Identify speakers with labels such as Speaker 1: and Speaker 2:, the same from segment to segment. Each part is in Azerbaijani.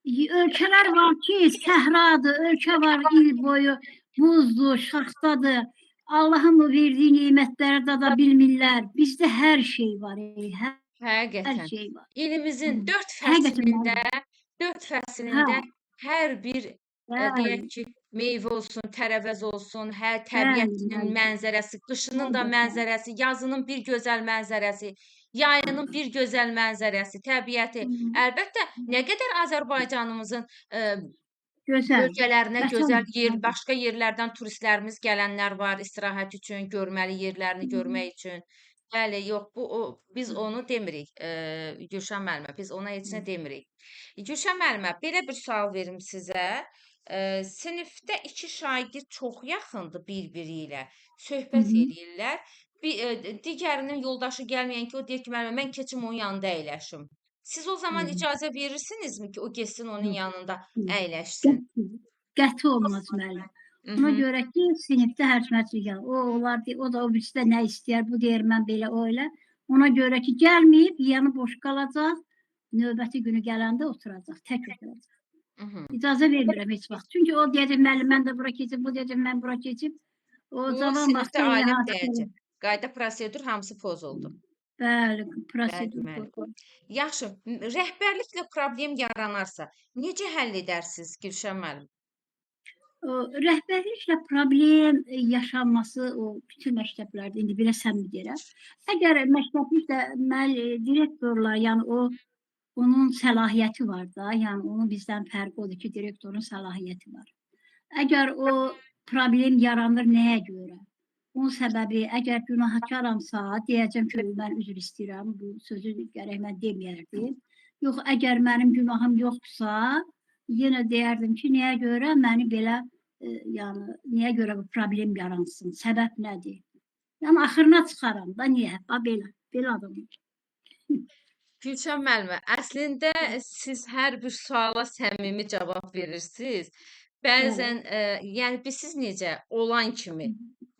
Speaker 1: Ölkələr var ki, səhradır, ölkə var il boyu buzdur, şaxtadır. Allahın bu verdiyi nemətləri dada bilmirlər. Bizdə hər şey var, hər
Speaker 2: Həqiqətən.
Speaker 1: şey var.
Speaker 2: İlimizin dörd
Speaker 1: Həqiqətən
Speaker 2: fəslində,
Speaker 1: mənim.
Speaker 2: dörd
Speaker 1: Hə,
Speaker 2: fəslində hər bir deyək
Speaker 1: bəli,
Speaker 2: ki, meyvə olsun, tərəvəz olsun, hər
Speaker 1: bəli,
Speaker 2: təbiətinin
Speaker 1: bəli.
Speaker 2: mənzərəsi, qışının da
Speaker 1: Həqiqətən.
Speaker 2: mənzərəsi, yazının bir gözəl mənzərəsi, yayının bir gözəl mənzərəsi, təbiəti. Əlbəttə, nə qədər Azərbaycanımızın
Speaker 1: Gözəl.
Speaker 2: bölgələrinə
Speaker 1: Vətən.
Speaker 2: gözəl yer, başqa yerlərdən turistlərimiz gələnlər var istirahət üçün, görməli yerlərini görmək üçün. Bəli, yox, biz onu demirik, Gülşən müəllimə, biz ona heç nə demirik. Gülşən müəllimə, belə bir sual verim sizə. Sinifdə 2 şagird çox yaxındır bir-biri ilə, söhbət eləyirlər. Digərinin yoldaşı gəlməyən ki, o deyir ki, müəllimə, mən keçim onun yanında əyləşim. Siz o zaman icazə verirsinizmi ki, o getsin onun yanında əyləşsin?
Speaker 1: Qəti olmaz müəllim. Ona
Speaker 2: Mhm.
Speaker 1: görə ki, sinifdə hərçməçi gəl. O olar, o da o birisi də nə istəyər, bu deyir mən belə o elə. Ona görə ki, gəlməyib, yanı boş qalacaq. Növbəti günü gələndə oturacaq, tək oturacaq.
Speaker 2: Mhm.
Speaker 1: İcazə vermirəm heç vaxt. Çünki o deyəcək müəllim mən də bura keçib, bu deyəcək mən bura keçib. O
Speaker 2: Bu
Speaker 1: cavan
Speaker 2: sinifdə
Speaker 1: vaxtı elə
Speaker 2: aləm
Speaker 1: hadisə.
Speaker 2: dəyəcək. Qayda, prosedur hamısı pozuldu.
Speaker 1: Bəli,
Speaker 2: Bəli,
Speaker 1: prosedur
Speaker 2: bəli.
Speaker 1: qoyulur.
Speaker 2: Yaxşı, rəhbərliklə problem yaranarsa, necə həll edərsiniz Gülşən müəllim?
Speaker 1: Rəhbərliklə problem yaşanması o bütün məktəblərdə indi belə səmimi deyirəm. Əgər məktəbliklə direktorla, yəni onun səlahiyyəti var da, yəni onun bizdən fərqi odur ki, direktorun səlahiyyəti var. Əgər o problem yaranır nəyə görə? Onun səbəbi əgər günahkaramsa, deyəcəm ki, mən üzr istəyirəm, bu sözü gərək mən deməyərdim. Yox, əgər mənim günahım yoxdursa, yenə deyərdim ki, nəyə görə məni belə, yəni nəyə görə bu problem yaransın, səbəb nədir? Yəni axırına çıxaram da, niyə? Belə adamım.
Speaker 2: Gülşən müəllimə, əslində siz hər bir suala səmimi cavab verirsiniz. Bəzən, yəni siz necə olan kimi,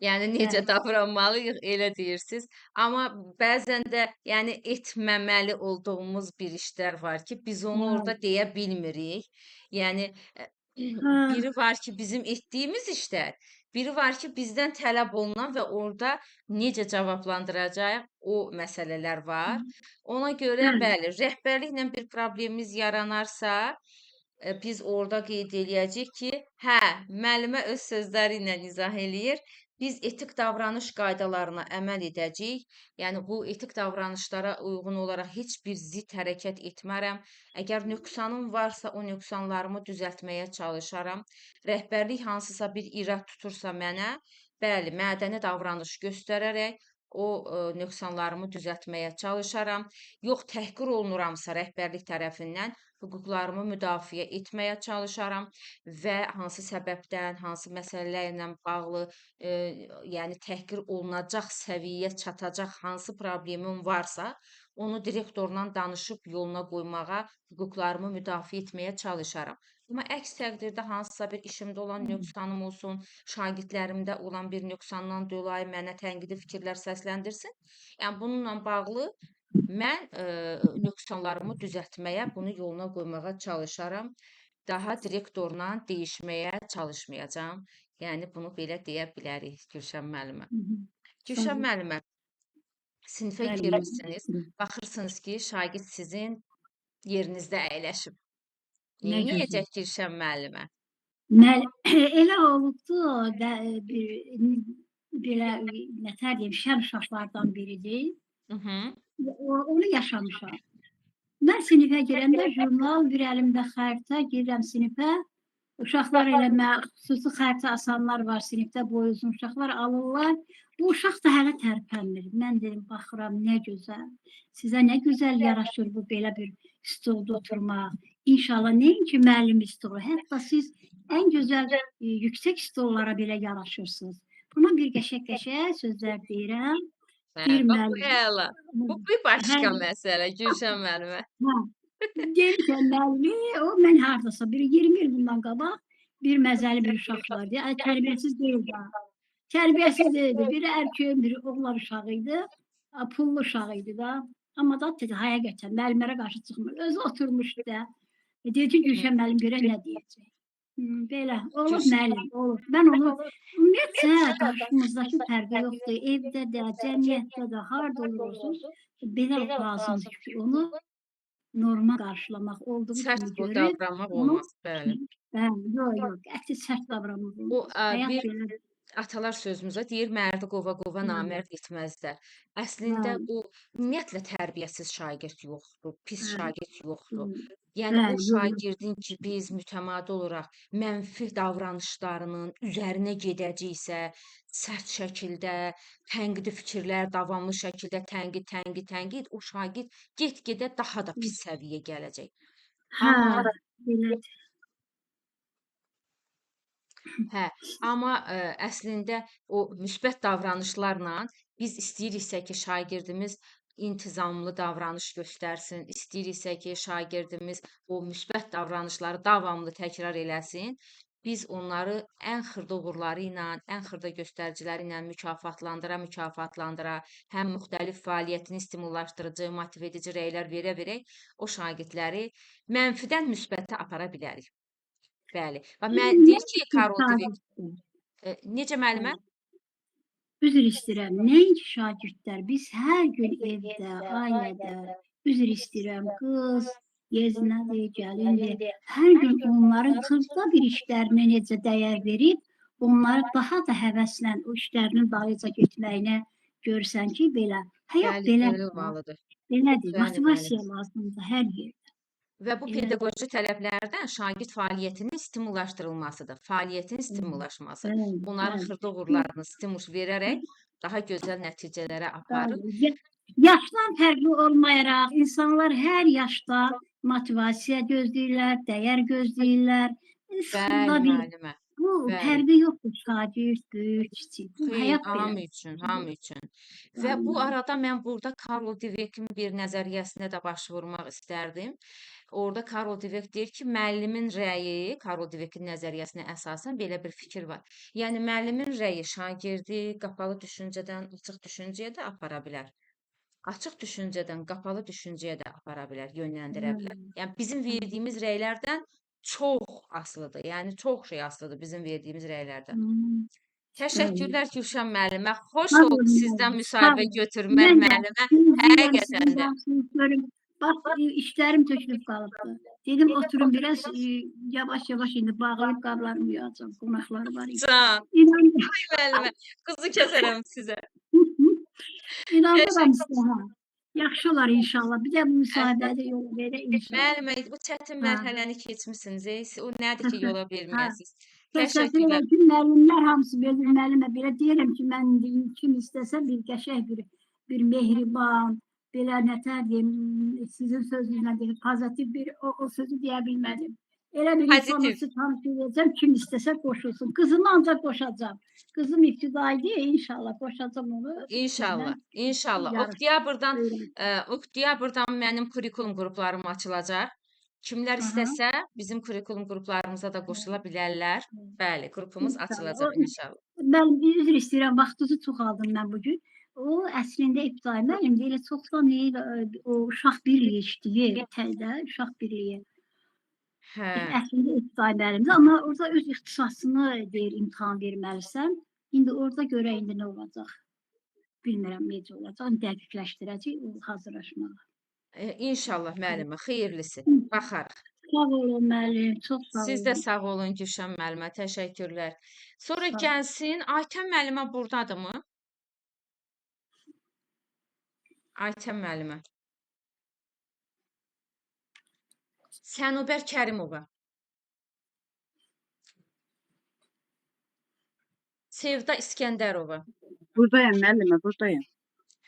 Speaker 2: yəni necə
Speaker 1: Bəli.
Speaker 2: davranmalıyıq elə deyirsiniz. Amma bəzən də yəni etməməli olduğumuz bir işlər var ki, biz onu orada deyə bilmirik. Yəni biri var ki, bizim etdiyimiz işlər, biri var ki, bizdən tələb olunan və orada necə cavablandıracağıq o məsələlər var. Ona görə
Speaker 1: Bəli.
Speaker 2: bəli, rəhbərliklə bir problemimiz yaranarsa, biz orada qeyd eləyəcəyik ki, hə, müəllimə öz sözləri ilə izah eləyir. Biz etik davranış qaydalarına əməl edəcəyik. Yəni bu etik davranışlara uyğun olaraq heç bir zidd hərəkət etmərəm. Əgər nöqsanım varsa, o nöqsanlarımı düzəltməyə çalışaram. Rəhbərlik hansısa bir irad tutursa mənə, bəli, mədəni davranış göstərərək o nöqsanlarımı düzəltməyə çalışaram. Yox, təhqir olunuramsa rəhbərlik tərəfindən hüquqlarımı müdafiə etməyə çalışaram və hansı səbəbdən, hansı məsələlərlə bağlı, yəni təhqir olunacaq səviyyəyə çatacaq hansı problemim varsa, onu direktorla danışıb yoluna qoymağa, hüquqlarımı müdafiə etməyə çalışaram. Amma əks təqdirdə hansısa bir işimdə olan nöqsanım olsun, şagirdlərimdə olan bir nöqsandan dolayı mənə tənqidi fikirlər səsləndirsin. Yəni bununla bağlı mən nöqsanlarımı düzəltməyə, bunu yoluna qoymağa çalışaram. Daha direktorla deyişməyə çalışmayacağam. Yəni bunu belə deyə bilərik Gülşən müəllimə. Gülşən müəllimə, sinifə girmisiniz, baxırsınız ki, şagird sizin yerinizdə əyləşib.
Speaker 1: Nə gözəl.
Speaker 2: Neyləyəcək Gülşən müəllimə?
Speaker 1: Elə olubdu, belə nətər deyim, şən uşaqlardan biridir. Onu yaşamışam. Mən sinifə girəndə jurnal, bir əlimdə xəritə, girirəm sinifə. Uşaqlar elə xüsusi xəritə asanlar var sinifdə, boy uzun uşaqlar alırlar. Bu uşaq da hələ tərpənmir. Mən dedim, baxıram, nə gözəl. Sizə nə gözəl yaraşır bu belə bir stolda oturmaq. İnşallah nəinki müəllim stolu, hətta siz ən gözəl yüksək stollara belə yaraşırsınız. Buna bir qəşəng sözlər deyirəm. Bir
Speaker 2: Bax bu
Speaker 1: müəllim.
Speaker 2: əla. Bu bir başqa məsələ Gülşən müəllimə.
Speaker 1: Deyirkən müəllimi, o mən hardasa bir 20 il bundan qabaq bir məzəli bir uşaq vardı. Tərbiyəsiz deyildi. Tərbiyəsiz deyildi. Biri erkək, biri oğlan uşağı idi. Pullu uşağı idi da. Amma da dedi, həqiqətən müəllimlərə qarşı çıxmır. Özü oturmuşdu da. Deyir ki, Gülşən müəllim görək nə deyəcək. Belə olub
Speaker 2: Gülşən
Speaker 1: müəllim, olub. Mən onu ümumiyyətlə qarşımızdakı fərqi yoxdur. Evdə də, cəmiyyətdə də, harda olur olsun, belə lazımdır ki, onu normal qarşılamaq olduğu
Speaker 2: sərt
Speaker 1: kimi
Speaker 2: bu
Speaker 1: görüb,
Speaker 2: davranmaq
Speaker 1: onu
Speaker 2: olmaz. Bəli.
Speaker 1: bəli, yox, qəti sərt davranmaq
Speaker 2: O
Speaker 1: olmaz. Həyat
Speaker 2: bir
Speaker 1: belədir.
Speaker 2: atalar sözümüzdə deyir, mərdi qova qova
Speaker 1: Bəli,
Speaker 2: namərd etməzlər. Əslində
Speaker 1: bəli,
Speaker 2: bu ümumiyyətlə tərbiyəsiz şagird yoxdur, pis
Speaker 1: bəli,
Speaker 2: şagird yoxdur.
Speaker 1: bəli,
Speaker 2: Yəni o
Speaker 1: bəli, yox, yox.
Speaker 2: şagirdin ki, biz mütəmadi olaraq mənfi davranışlarının üzərinə gedəcəksə, sərt şəkildə, tənqidi fikirlər, davamlı şəkildə tənqid, o şagird get-gedə daha da pis səviyyəyə gələcək.
Speaker 1: Hə,
Speaker 2: Amma
Speaker 1: belədir.
Speaker 2: Hə, amma əslində o müsbət davranışlarla biz istəyiriksə ki, şagirdimiz intizamlı davranış göstərsin, istəyiriksə ki, şagirdimiz o müsbət davranışları davamlı təkrar eləsin, biz onları ən xırda uğurları ilə, ən xırda göstəriciləri ilə mükafatlandıra, həm müxtəlif fəaliyyətini stimullaşdırıcı, motiv edici rəylər verərək o şagirdləri mənfidən müsbətə apara bilərik. Bəli. Və deyir ki,
Speaker 1: Nəinki
Speaker 2: Karol Dweck,
Speaker 1: şagirdlər,
Speaker 2: necə müəllimə?
Speaker 1: üzr istəyirəm, nəinki şagirdlər, biz hər gün evdə, ailədə, üzr istəyirəm, qız, yeznədir, gəlindir, hər gün onların xırda bir işlərinə necə dəyər verib, onları daha da həvəslə o işlərinin dalınca getməyinə görsən ki, belə, həyat
Speaker 2: Bəli, belə
Speaker 1: belədir də,
Speaker 2: olmalıdır.
Speaker 1: belədir,
Speaker 2: Bəli, bəli.
Speaker 1: motivasiya lazımdır hər yerdə,
Speaker 2: Və bu
Speaker 1: belədir.
Speaker 2: pedaqoji tələblərdən şagird fəaliyyətinin stimullaşdırılmasıdır. Fəaliyyətin stimullaşması.
Speaker 1: Bəli,
Speaker 2: Onların
Speaker 1: bəli.
Speaker 2: xırda uğurlarını stimul verərək daha gözəl nəticələrə aparır.
Speaker 1: Bəli. Yaşdan fərqli olmayaraq insanlar hər yaşda motivasiya gözləyirlər, dəyər gözləyirlər. Sıxıla
Speaker 2: Bəli,
Speaker 1: bir
Speaker 2: müəllimə.
Speaker 1: bu
Speaker 2: Bəli.
Speaker 1: fərqi yoxdur, şagird, böyük, kiçik. Bu
Speaker 2: Xeyr,
Speaker 1: həyat
Speaker 2: hamı
Speaker 1: belədir.
Speaker 2: üçün, hamı üçün. Və bu
Speaker 1: Bəli.
Speaker 2: arada mən burada Karol Dweckin bir nəzəriyyəsinə də baş vurmaq istərdim. Orada Karol Dweck deyir ki, müəllimin rəyi, Karol Dweckin nəzəriyyəsinə əsasən belə bir fikir var. Yəni müəllimin rəyi şagirdi qapalı düşüncədən açıq düşüncəyə də apara bilər. Açıq düşüncədən qapalı düşüncəyə də apara bilər, yönləndirə bilər. Yəni bizim verdiyimiz rəylərdən çox asılıdır. Yəni çox şey asılıdır bizim verdiyimiz rəylərdən. Təşəkkürlər Gülşən müəllimə. Xoş
Speaker 1: Sağ
Speaker 2: oldu
Speaker 1: olun
Speaker 2: sizdən
Speaker 1: müəllim, sağ
Speaker 2: müsahibə
Speaker 1: olun.
Speaker 2: götürmək
Speaker 1: Mən də
Speaker 2: müəllimə.
Speaker 1: sizin
Speaker 2: Həqiqətən də.
Speaker 1: danışığınızı görüm. Bax, işlərim tökülüb qalıbdı. Dedim oturun biraz yavaş-yavaş indi bağlayıb qablarımı yuyacam. Qonaqları var idi.
Speaker 2: Can,
Speaker 1: İnan
Speaker 2: ay müəllimə, quzu kəsərəm sizə.
Speaker 1: İnanıram
Speaker 2: Təşəkkür.
Speaker 1: sizə. Yaxşı olar inşallah. Bir də bu müsahibədə yol verə inşallah.
Speaker 2: Müəllimə, bu çətin
Speaker 1: Hə.
Speaker 2: mərhələni keçmisiniz. O nədir ki, yola
Speaker 1: Hə.
Speaker 2: verməyəsiniz.
Speaker 1: Təşəkkür
Speaker 2: Təşəkkürlər.
Speaker 1: edirəm ki, müəllimlər hamısı belə müəllimə belə deyirəm ki, mən kim istəsə bir qəşəng bir mehriban, belə nətər deyim, sizin sözünüzlə deyim, pozitiv bir o sözü deyə bilmədim. Elə bir insanla
Speaker 2: Pozitiv.
Speaker 1: siz tanışdıracağım, kim istəsə qoşulsun. Qızımı ancaq qoşacağım. Qızım ibtidaidir, inşallah qoşacağım onu.
Speaker 2: İnşallah, inşallah.
Speaker 1: Yarışacağım.
Speaker 2: Oktyabrdan mənim kurikulum qruplarım açılacaq. Kimlər
Speaker 1: Aha.
Speaker 2: istəsə bizim kurikulum qruplarımıza da qoşula bilərlər. Bəli, qrupumuz
Speaker 1: İnşallah.
Speaker 2: açılacaq inşallah.
Speaker 1: Mən üzr istəyirəm, vaxtınızı çox aldım mən bugün. O əslində ibtidai müəllim deyil, çoxdan o uşaq birliyi işləyir, təldə uşaq birliyi.
Speaker 2: Hə,
Speaker 1: Əslində ibtidai müəllimdir, amma orada öz ixtisasını deyir, imtahan verməlisən. İndi orada görə indi nə olacaq? Bilmirəm necə olacaq, dəqiqləşdirəcək o hazırlaşmağı.
Speaker 2: İnşallah müəllimə, xeyirlisi. Baxarıq.
Speaker 1: Sağ olun müəllim, çox sağ
Speaker 2: Siz də
Speaker 1: olun.
Speaker 2: sağ olun Gülşən müəllimə, təşəkkürlər. Sonra
Speaker 1: Sağ olun.
Speaker 2: gəlsin, Aytən müəllimə burdadırmı? Aytən müəllimə. Sənubər Kərimova. Sevda İskəndərova.
Speaker 3: Buradayım müəllimə, buradayım.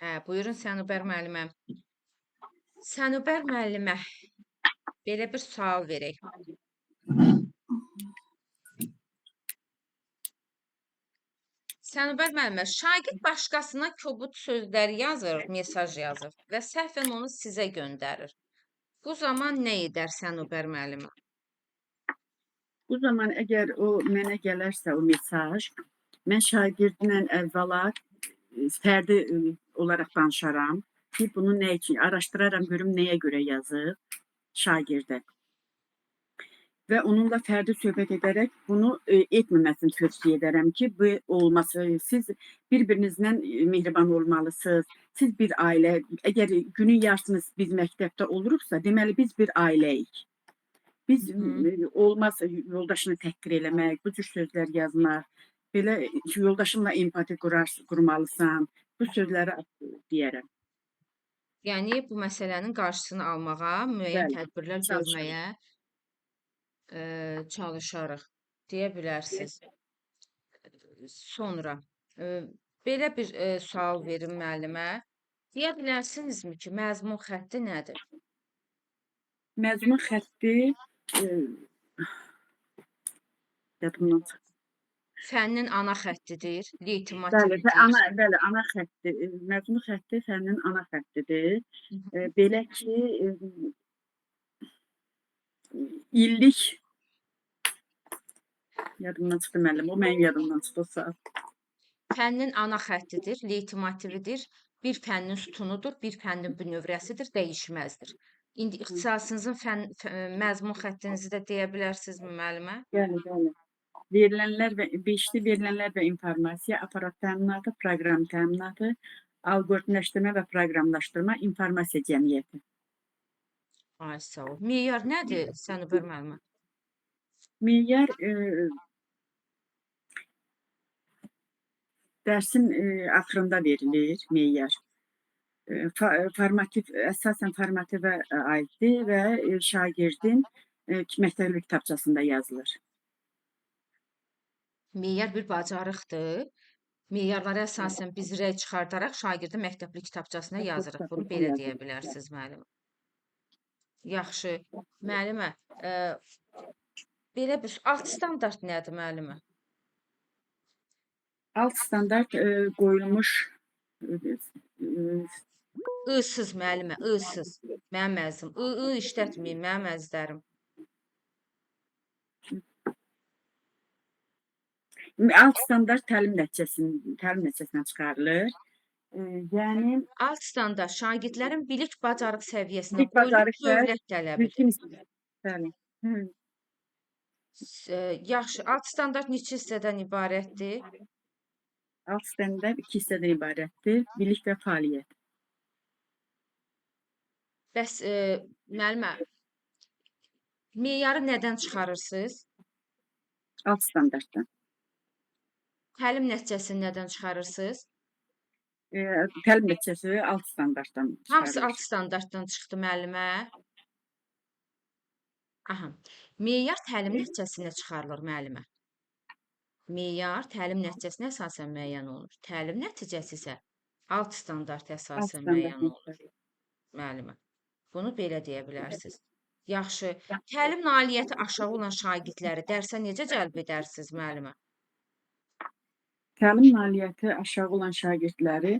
Speaker 2: Hə, buyurun Sənubər müəllimə. Sənubər müəllimə, belə bir sual verək. Sənubər müəllimə, şagird başqasına kobud sözlər yazır, mesaj yazır və səhvən onu sizə göndərir. Bu zaman nə edər Sənubər müəllimə?
Speaker 3: Bu zaman əgər o mənə gələrsə o mesaj, mən şagirdlə əvvəla fərdi olaraq danışaram ki, bunu nə üçün araşdıraram, görüm nəyə görə yazıb şagirdə. və onunla fərdi söhbət edərək bunu etməməsini tövsiyə edərəm ki, bu olması. Siz bir-birinizlə mehriban olmalısınız. Siz bir ailə, əgər günün yarısını biz məktəbdə oluruqsa, deməli biz bir ailəyik. Biz olmaz yoldaşını təhqir eləmək, bu cür sözlər yazmaq, belə yoldaşınla empati qurmalısan. Bu sözləri deyərəm.
Speaker 2: Yəni bu məsələnin qarşısını almağa, müəyyən
Speaker 3: Bəli,
Speaker 2: tədbirlər
Speaker 3: çalışırıq.
Speaker 2: görməyə çalışarıq deyə bilərsiniz. Sonra belə bir sual verim müəllimə. Deyə bilərsinizmi ki, məzmun xətti nədir?
Speaker 3: Məzmun xətti yadımdan çıxdı.
Speaker 2: Fənnin ana xəttidir,
Speaker 3: Bəli,
Speaker 2: leytimotivdir.
Speaker 3: ana xətti, məzmun xətti fənnin ana xəttidir. Belə ki, illik yadımdan çıxdı müəllim, o mənim yadımdan çıxdı o saat.
Speaker 2: Fənnin ana xəttidir, leytimotividir, bir fənnin sütunudur, bir fənnin bünövrəsidir, dəyişməzdir. İndi ixtisasınızın məzmun xəttinizi də deyə bilərsinizmi müəllimə?
Speaker 3: Bəli. Verilənlər və beşli verilənlər və informasiya, aparat təminatı, proqram təminatı, alqoritmləşdirmə və proqramlaşdırma, informasiya cəmiyyəti.
Speaker 2: Ay sağ ol. Meyar nədir Sənubər müəllimə?
Speaker 3: Meyar dərsin axırında verilir meyar. Formativ, əsasən formativə aiddir və şagirdin məktəbli kitabçasında yazılır.
Speaker 2: Meyar bir bacarıqdır. Meyarlara əsasən biz rəy çıxardaraq şagirdin məktəbli kitabçasına yazırıq. Bunu belə deyə bilərsiniz müəllimə. Yaxşı. Müəllimə, belə bir alt standart nədir müəllimə?
Speaker 3: Alt standart qoyulmuş
Speaker 2: I-sız müəllimə, I-sız. Mənim əzizim. I işlətməyin, mənim əzizlərim.
Speaker 3: alt standart təlim nəticəsindən çıxarılır. Yəni
Speaker 2: Alt standart şagirdlərin bilik bacarıq səviyyəsinə
Speaker 3: bilik
Speaker 2: qoyulub
Speaker 3: bacarıq
Speaker 2: dövlət tələbidir.
Speaker 3: Bəli.
Speaker 2: Yaxşı, alt standart neçə hissədən ibarətdir?
Speaker 3: Alt standart 2 hissədən ibarətdir. Bilik və fəaliyyət.
Speaker 2: Bəs müəllimə, meyarı nədən çıxarırsınız?
Speaker 3: Alt standartdan.
Speaker 2: Təlim nəticəsini nədən çıxarırsınız?
Speaker 3: Təlim nəticəsi alt standartdan
Speaker 2: Hamısı
Speaker 3: çıxarılır.
Speaker 2: alt standartdan çıxdı müəllimə. Aha. Meyar təlim nəticəsinə çıxarılır müəllimə. Meyar təlim nəticəsinə əsasən müəyyən olunur. Təlim nəticəsi isə alt standart əsasən müəyyən olunur müəllimə. Bunu belə deyə bilərsiniz. Yaxşı. Təlim nailiyyəti aşağı olan şagirdləri dərsə necə cəlb edərsiniz müəllimə?
Speaker 3: Təlim nailiyyəti aşağı olan şagirdləri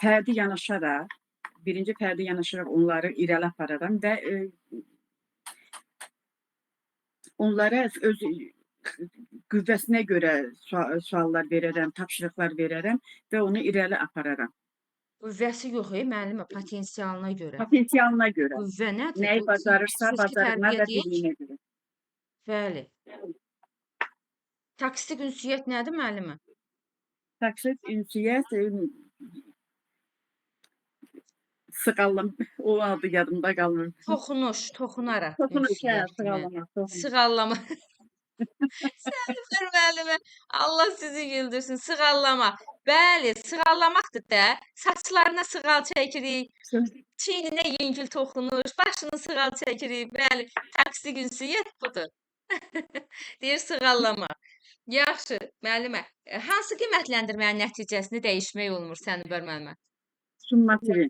Speaker 3: fərdi yanaşaraq, birinci fərdi yanaşaraq onları irəli apararam və onlara öz qüvvəsinə görə suallar verərəm, tapşırıqlar verərəm və onu irəli apararam.
Speaker 2: Qüvvəsi yox, müəllimə, potensialına görə.
Speaker 3: Potensialına görə.
Speaker 2: Qüvvə nədir?
Speaker 3: Nəyi bacarırsa, bacarığına və biliyinə görə.
Speaker 2: Bəli. Taktik ünsiyyət nədir müəllimə?
Speaker 3: Taktik ünsiyyət sığallama, o adı yadımda qalmır.
Speaker 2: Toxunaraq
Speaker 3: Toxunuş,
Speaker 2: ünsiyyət
Speaker 3: sığallama.
Speaker 2: Sığallama. Sənifər müəllimə, Allah sizi güldürsün. Sığallama. Bəli, sığallamaqdır da. Saçlarına sığal çəkirik, çiyninə yüngül toxunuş, başını sığal çəkirik. Bəli, taktik ünsiyyət budur. Deyir sığallama. Yaxşı, müəllimə. Hansı qiymətləndirmənin nəticəsini dəyişmək olmur Sənubər müəllimə?
Speaker 3: Summativ.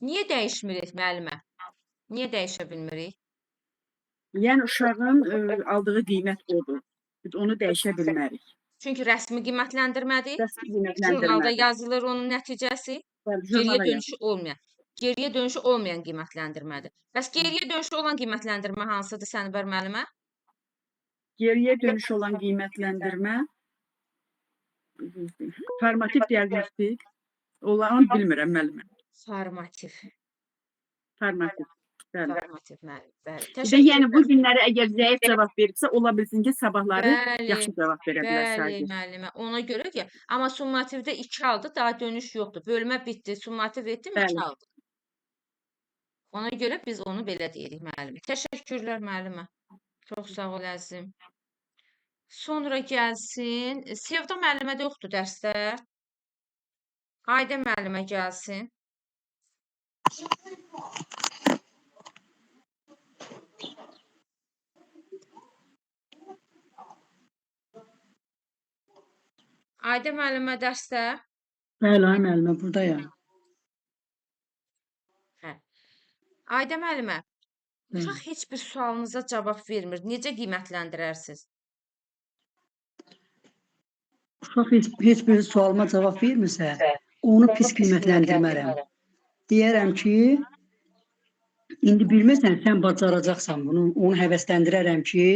Speaker 2: Niyə dəyişmirik müəllimə? Niyə dəyişə bilmirik?
Speaker 3: Yəni uşağın aldığı qiymət odur. Biz onu dəyişə bilmərik.
Speaker 2: Çünki rəsmi qiymətləndirmədir.
Speaker 3: Rəsmi qiymətləndirmədir.
Speaker 2: Jurnalda yazılır onun nəticəsi. Geriyə dönüşü olmayan qiymətləndirmədir. Bəs geriyə dönüşü olan qiymətləndirmə hansıdır Sənubər müəllimə?
Speaker 3: Geriyə dönüş olan qiymətləndirmə formativ diaqnostik olanı bilmirəm müəllimə.
Speaker 2: Formativ.
Speaker 3: Formativ. Bəli.
Speaker 2: Formativ müəllim. Bəli.
Speaker 3: Bir də
Speaker 2: Təşəkkür
Speaker 3: yəni bu
Speaker 2: edirəm.
Speaker 3: günləri əgər zəif cavab verirsə, ola bilsin ki, sabahları
Speaker 2: Bəli,
Speaker 3: yaxşı cavab verə bilər
Speaker 2: bəli
Speaker 3: şagird.
Speaker 2: müəllimə. Ona görə ki, amma summativdə 2 aldı, daha dönüş yoxdur. Bölmə bitdi, summativ etdim 2
Speaker 3: Bəli.
Speaker 2: aldı. Ona görə biz onu belə deyirik müəllimə. Təşəkkürlər müəllimə. Çox sağ ol əzizim. Sonra gəlsin. Sevda müəllimə də yoxdur dərslər. Aydə müəllimə gəlsin. Aydə müəllimə dərsdə.
Speaker 4: Bəli, ay müəllimə, buradayam.
Speaker 2: Hə. Aydə müəllimə,
Speaker 4: Bəli.
Speaker 2: uşaq heç bir sualınıza cavab vermir. Necə qiymətləndirərsiniz?
Speaker 4: Uşaq heç bir sualıma cavab vermirsə, onu pis qiymətləndirmərəm. Deyərəm ki, indi bilmirsən, sən bacaracaqsan bunu. Onu həvəsləndirərəm ki,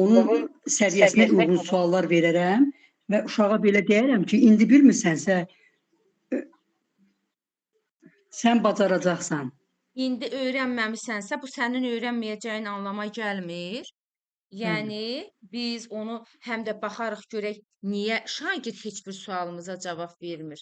Speaker 4: onun səviyyəsinə uyğun suallar verərəm və uşağa belə deyərəm ki, indi bilmirsənsə, sən bacaracaqsan.
Speaker 2: İndi öyrənməmisənsə, bu sənin öyrənməyəcəyin anlama gəlmir. Yəni, biz onu həm də baxarıq görək, niyə şagird heç bir sualımıza cavab vermir.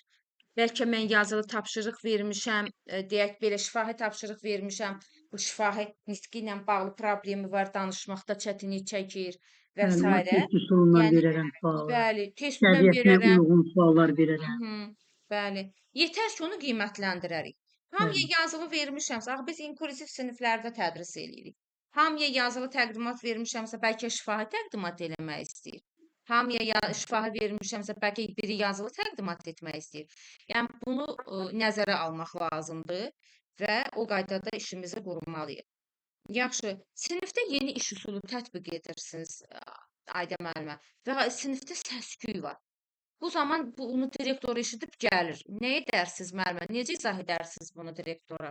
Speaker 2: Bəlkə mən yazılı tapşırıq vermişəm, deyək belə şifahi tapşırıq vermişəm, bu şifahi nitqi ilə bağlı problemi var, danışmaqda çətinlik çəkir və s.
Speaker 4: Bəli, test üsulundan
Speaker 2: Yəni,
Speaker 4: verərəm suallar.
Speaker 2: bəli, testdən
Speaker 4: Səviyyəsinə
Speaker 2: verərəm.
Speaker 4: uyğun suallar verərəm.
Speaker 2: Bəli. Yetər ki, onu qiymətləndirərik. Hamıya yazılı vermişəmsə, axı biz inklüziv siniflərdə tədris eləyirik. Hamıya yazılı təqdimat vermişəmsə, bəlkə şifahi təqdimat eləmək istəyir. Hamıya şifahi vermişəmsə, bəlkə biri yazılı təqdimat etmək istəyir. Yəni, bunu nəzərə almaq lazımdır və o qaydada işimizi qurmalıyıq. Yaxşı, sinifdə yeni iş usulu tətbiq edirsiniz, Aydə müəllimə, və sinifdə səs-küy var. Bu zaman bunu direktor eşidib gəlir. Nə edərsiniz müəllimə? Necə izah edərsiniz bunu direktora?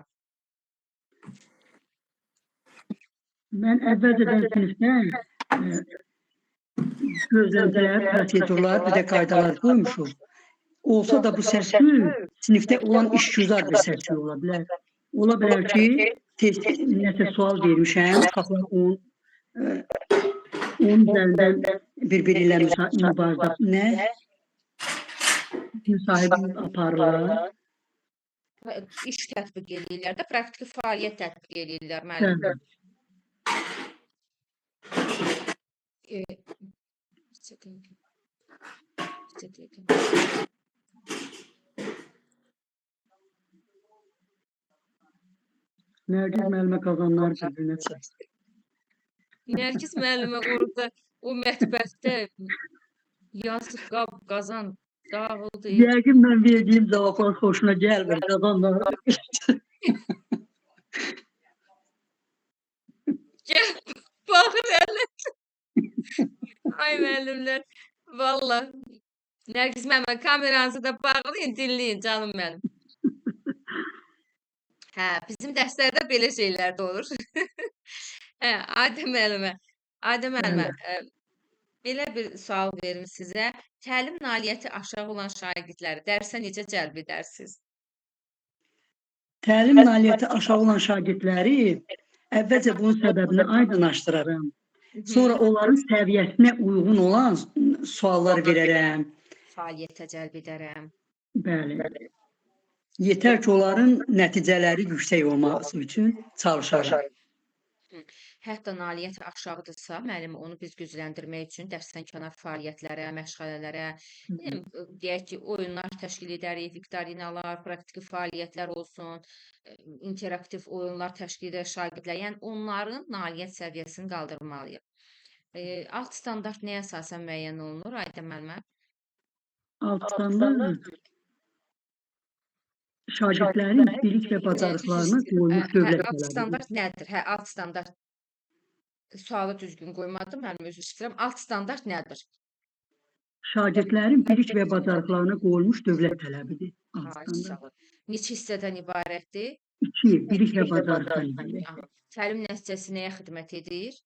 Speaker 4: Mən əvvəlcədən sinifdən gözləntilər, prosedurlar, bir də qaydalar qoymuşum. Olsa da bu səs-küy sinifdə olan işgüzar bir səs-küy ola bilər. Ola bilər ki, test nəsə sual vermişəm, uşaqlar onun üzərindən bir-biri ilə mübarizə müsahibə aparırlar.
Speaker 2: İş tətbiq edirlər də, praktiki fəaliyyət tətbiq edirlər müəllim.
Speaker 4: Nərgiz müəllimə qazanlar bir-birinə çıxır.
Speaker 2: Nərgiz müəllimə orada o mətbəxdə yazıq qab, qazan dağıldı.
Speaker 4: Yəqin mən verdiyim cavablar xoşuna gəlmir qazanlar.
Speaker 2: Gəl, baxır əllə. Ay müəllimlər, valla. Nərgiz müəllimə, kameranızı da bağlayın, dinləyin canım mənim. Hə, bizim dərslərdə belə şeylər də olur. Hə, Aydə müəllimə, belə bir sual verim sizə. Təlim nailiyyəti aşağı olan şagirdləri dərsə necə cəlb edərsiniz?
Speaker 4: Təlim nailiyyəti aşağı olan şagirdləri əvvəlcə bunun səbəbini aydınlaşdıraram. Sonra onların səviyyəsinə uyğun olan suallar verərəm.
Speaker 2: Fəaliyyətə cəlb edərəm.
Speaker 4: Bəli. Yetər ki, onların nəticələri yüksək olması üçün çalışarım.
Speaker 2: Hətta nailiyyət aşağıdırsa, müəllim onu biz gücləndirmək üçün dərsdən kənar fəaliyyətlərə, məşğələlərə, deyək ki, oyunlar təşkil edərik, viktorinalar, praktiki fəaliyyətlər olsun, interaktiv oyunlar təşkil edək şagirdlər. Yəni, onların nailiyyət səviyyəsini qaldırmalıyıq. Alt standart nəyə əsasən müəyyən olunur, Aydə müəllimə?
Speaker 4: Alt standart şagirdlərin bilik və bacarıqlarını qoymuş dövlət
Speaker 2: Alt
Speaker 4: tələbidir.
Speaker 2: standart nədir? Hə, alt standart sualı düzgün qoymadım, mənim özü istəyirəm. Alt standart nədir?
Speaker 4: Şagirdlərin bilik və bacarıqlarını qoymuş dövlət tələbidir.
Speaker 2: Neçə hissədən ibarətdir?
Speaker 4: 2. Bilik və bacarıqdan ibarətdir.
Speaker 2: Təlim nəticəsi nəyə xidmət edir?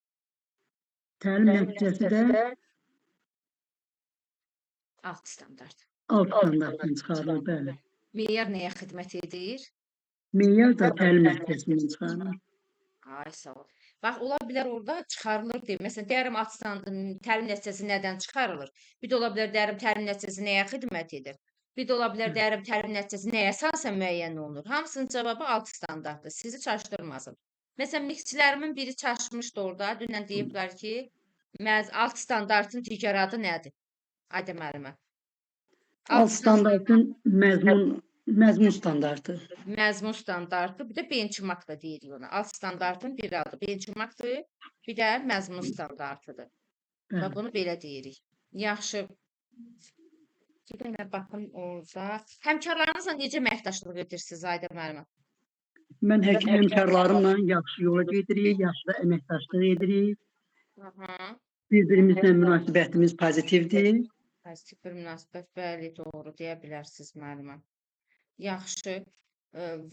Speaker 4: Təlim nəticəsi də
Speaker 2: Alt standart.
Speaker 4: alt standartdan çıxarılır, bəli.
Speaker 2: Meyar nəyə xidmət edir?
Speaker 4: Meyar da təlim nəticəsindən çıxarılır.
Speaker 2: Ay sağ ol. Bax, ola bilər orada çıxarılır deyə. Məsələn, deyərəm Akstan təlim nəticəsi nədən çıxarılır? Bir də ola bilər deyərəm təlim nəticəsi nəyə xidmət edir? Bir də ola bilər deyərəm təlim nəticəsi nəyə əsasən müəyyən olunur? Hamısının cavabı alt standartdır. Sizi çaşdırmasın. Məsələn, mixçilərimin biri çaşmışdı orada. Dünən deyiblər ki, alt standartın digər adı nədir? Ayda müəllimə.
Speaker 4: Alt standartın məzmun standartı.
Speaker 2: Məzmun standartı, bir də benchmark da deyirik ona. Alt standartın bir adı benchmarkdır, bir də məzmun standartıdır. Və
Speaker 4: Bəli.
Speaker 2: bunu belə deyirik. Yaxşı. Bir də baxın orada. Həmkarlarınızla necə əməkdaşlıq edirsiniz Ayda müəllimə?
Speaker 4: Mən həmkarlarımla yaxşı yola gedirik, yaxşı da əməkdaşlıq edirik.
Speaker 2: Aha.
Speaker 4: Bir-birimizlə münasibətimiz pozitivdir.
Speaker 2: Pozitiv bir münasibət, bəli, doğru deyə bilərsiniz müəllimə. Yaxşı.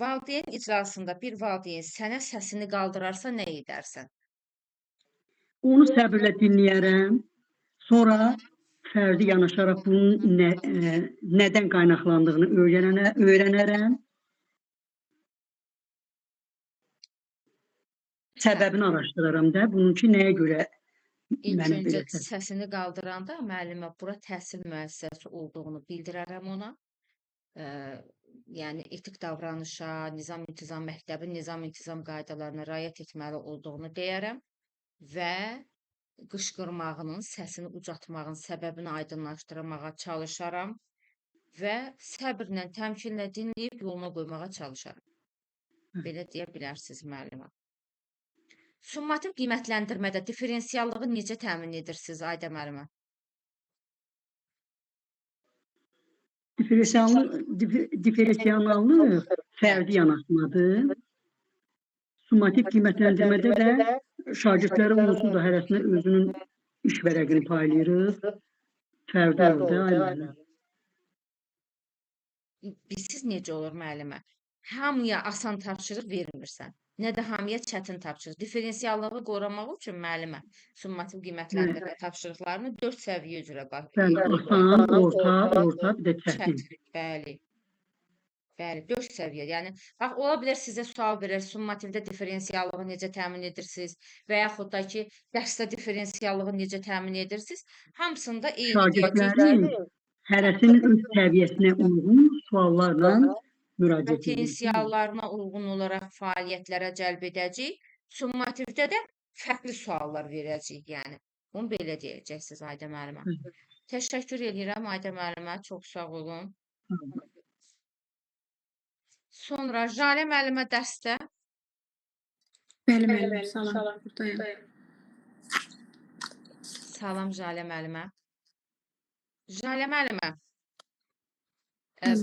Speaker 2: Valideyn iclasında bir valideyn sənə səsini qaldırarsa nə edərsən?
Speaker 4: Onu səbirlə dinləyərəm. Sonra fərdi yanaşaraq bunun nədən qaynaqlandığını öyrənərəm. Səbəbini araşdıraram da, bununki nəyə görə
Speaker 2: İlk
Speaker 4: məni
Speaker 2: öncə
Speaker 4: belə
Speaker 2: səsini qaldıranda müəllimə bura təhsil müəssisəsi olduğunu bildirərəm ona. Yəni etik davranışa, nizam-intizam məktəbin nizam-intizam qaydalarına riayət etməli olduğunu deyərəm və qışqırmağının, səsini ucaltmağın səbəbini aydınlaşdırmağa çalışaram və səbrlə, təmkinlə dinləyib yoluna qoymağa çalışaram. Belə deyə bilərsiniz müəllimə. Summativ qiymətləndirmədə differensiallığı necə təmin edirsiniz Ayda müəllimə?
Speaker 4: Diferensiallıq fərdi yanaşmadır. Summativ qiymətləndirmədə də şagirdlərə onsuz da hərəsinə özünün iş vərəqini paylayırıq. Fərdi olur da, aynen.
Speaker 2: Bilsiz necə olur müəllimə? Hamıya asan tapşırıq vermirsən. Nə də hamıya çətin tapşırıq. Differensiallığı qorumaq üçün müəllimə summativ qiymətləndirmə tapşırıqlarını 4 səviyyə üzrə bax.
Speaker 4: Bəli, asan, orta, bir də çətin.
Speaker 2: Bəli. Bəli, 4 səviyyə. Yəni bax ola bilər sizə sual verir, summativdə differensiallığı necə təmin edirsiniz və yaxud da ki, dərsdə differensiallığı necə təmin edirsiniz? Hamısında eyni
Speaker 4: şagirdlərin hərəsinin öz səviyyəsinə uyğun suallarla müraciət edir.
Speaker 2: Potensiallarına uyğun olaraq fəaliyyətlərə cəlb edəcəyik. Summativdə də fərqli suallar verəcəyik, yəni. Bunu belə deyəcəksiniz Ayda müəllimə. Təşəkkür edirəm Ayda müəllimə, çox sağ olun. Sonra Jalə müəllimə dərsdə.
Speaker 5: Bəli müəllim, salam, buradayım.
Speaker 2: Salam Jalə müəllimə. Jalə müəllimə,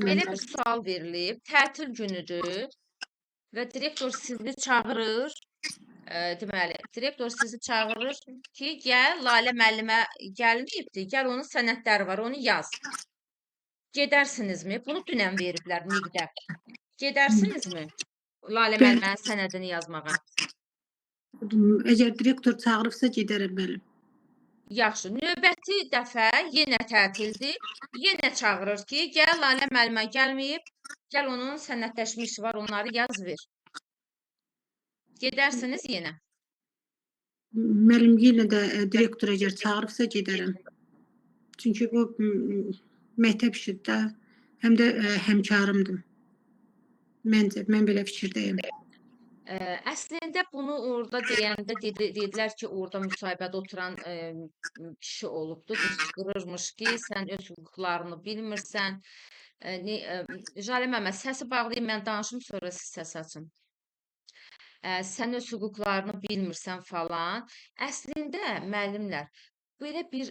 Speaker 2: belə bir sual verilib, tətil günüdür və direktor sizi çağırır, deməli, direktor sizi çağırır ki, gəl, Lalə müəllimə gəlməyibdir, gəl onun sənədləri var, onu yaz. Gedərsinizmi? Bunu dünən veriblər miqdə. Gedərsinizmi? Lalə müəllimənin sənədini yazmağa.
Speaker 5: Əgər direktor çağırıbsa gedərəm müəllim.
Speaker 2: Yaxşı, növbəti dəfə yenə tətildir, yenə çağırır ki, gəl, Lalə müəllimə gəlməyib, gəl onun sənədləşmiş var, onları yaz ver. Gedərsiniz yenə.
Speaker 5: Müəllim yenə də direktor əgər çağırıbsa gedərəm. Çünki bu məktəb işidir də, həm də həmkarımdır. Mən belə fikirdəyim.
Speaker 2: Əslində bunu orada deyəndə dedilər ki, orada müsahibədə oturan kişi olubdu, qışqırırmış ki, sən öz hüquqlarını bilmirsən. Jalə müəllimə, səsi bağlayın, mən danışım, sonra siz səs açın. Sən öz hüquqlarını bilmirsən falan. Əslində müəllimlər, belə bir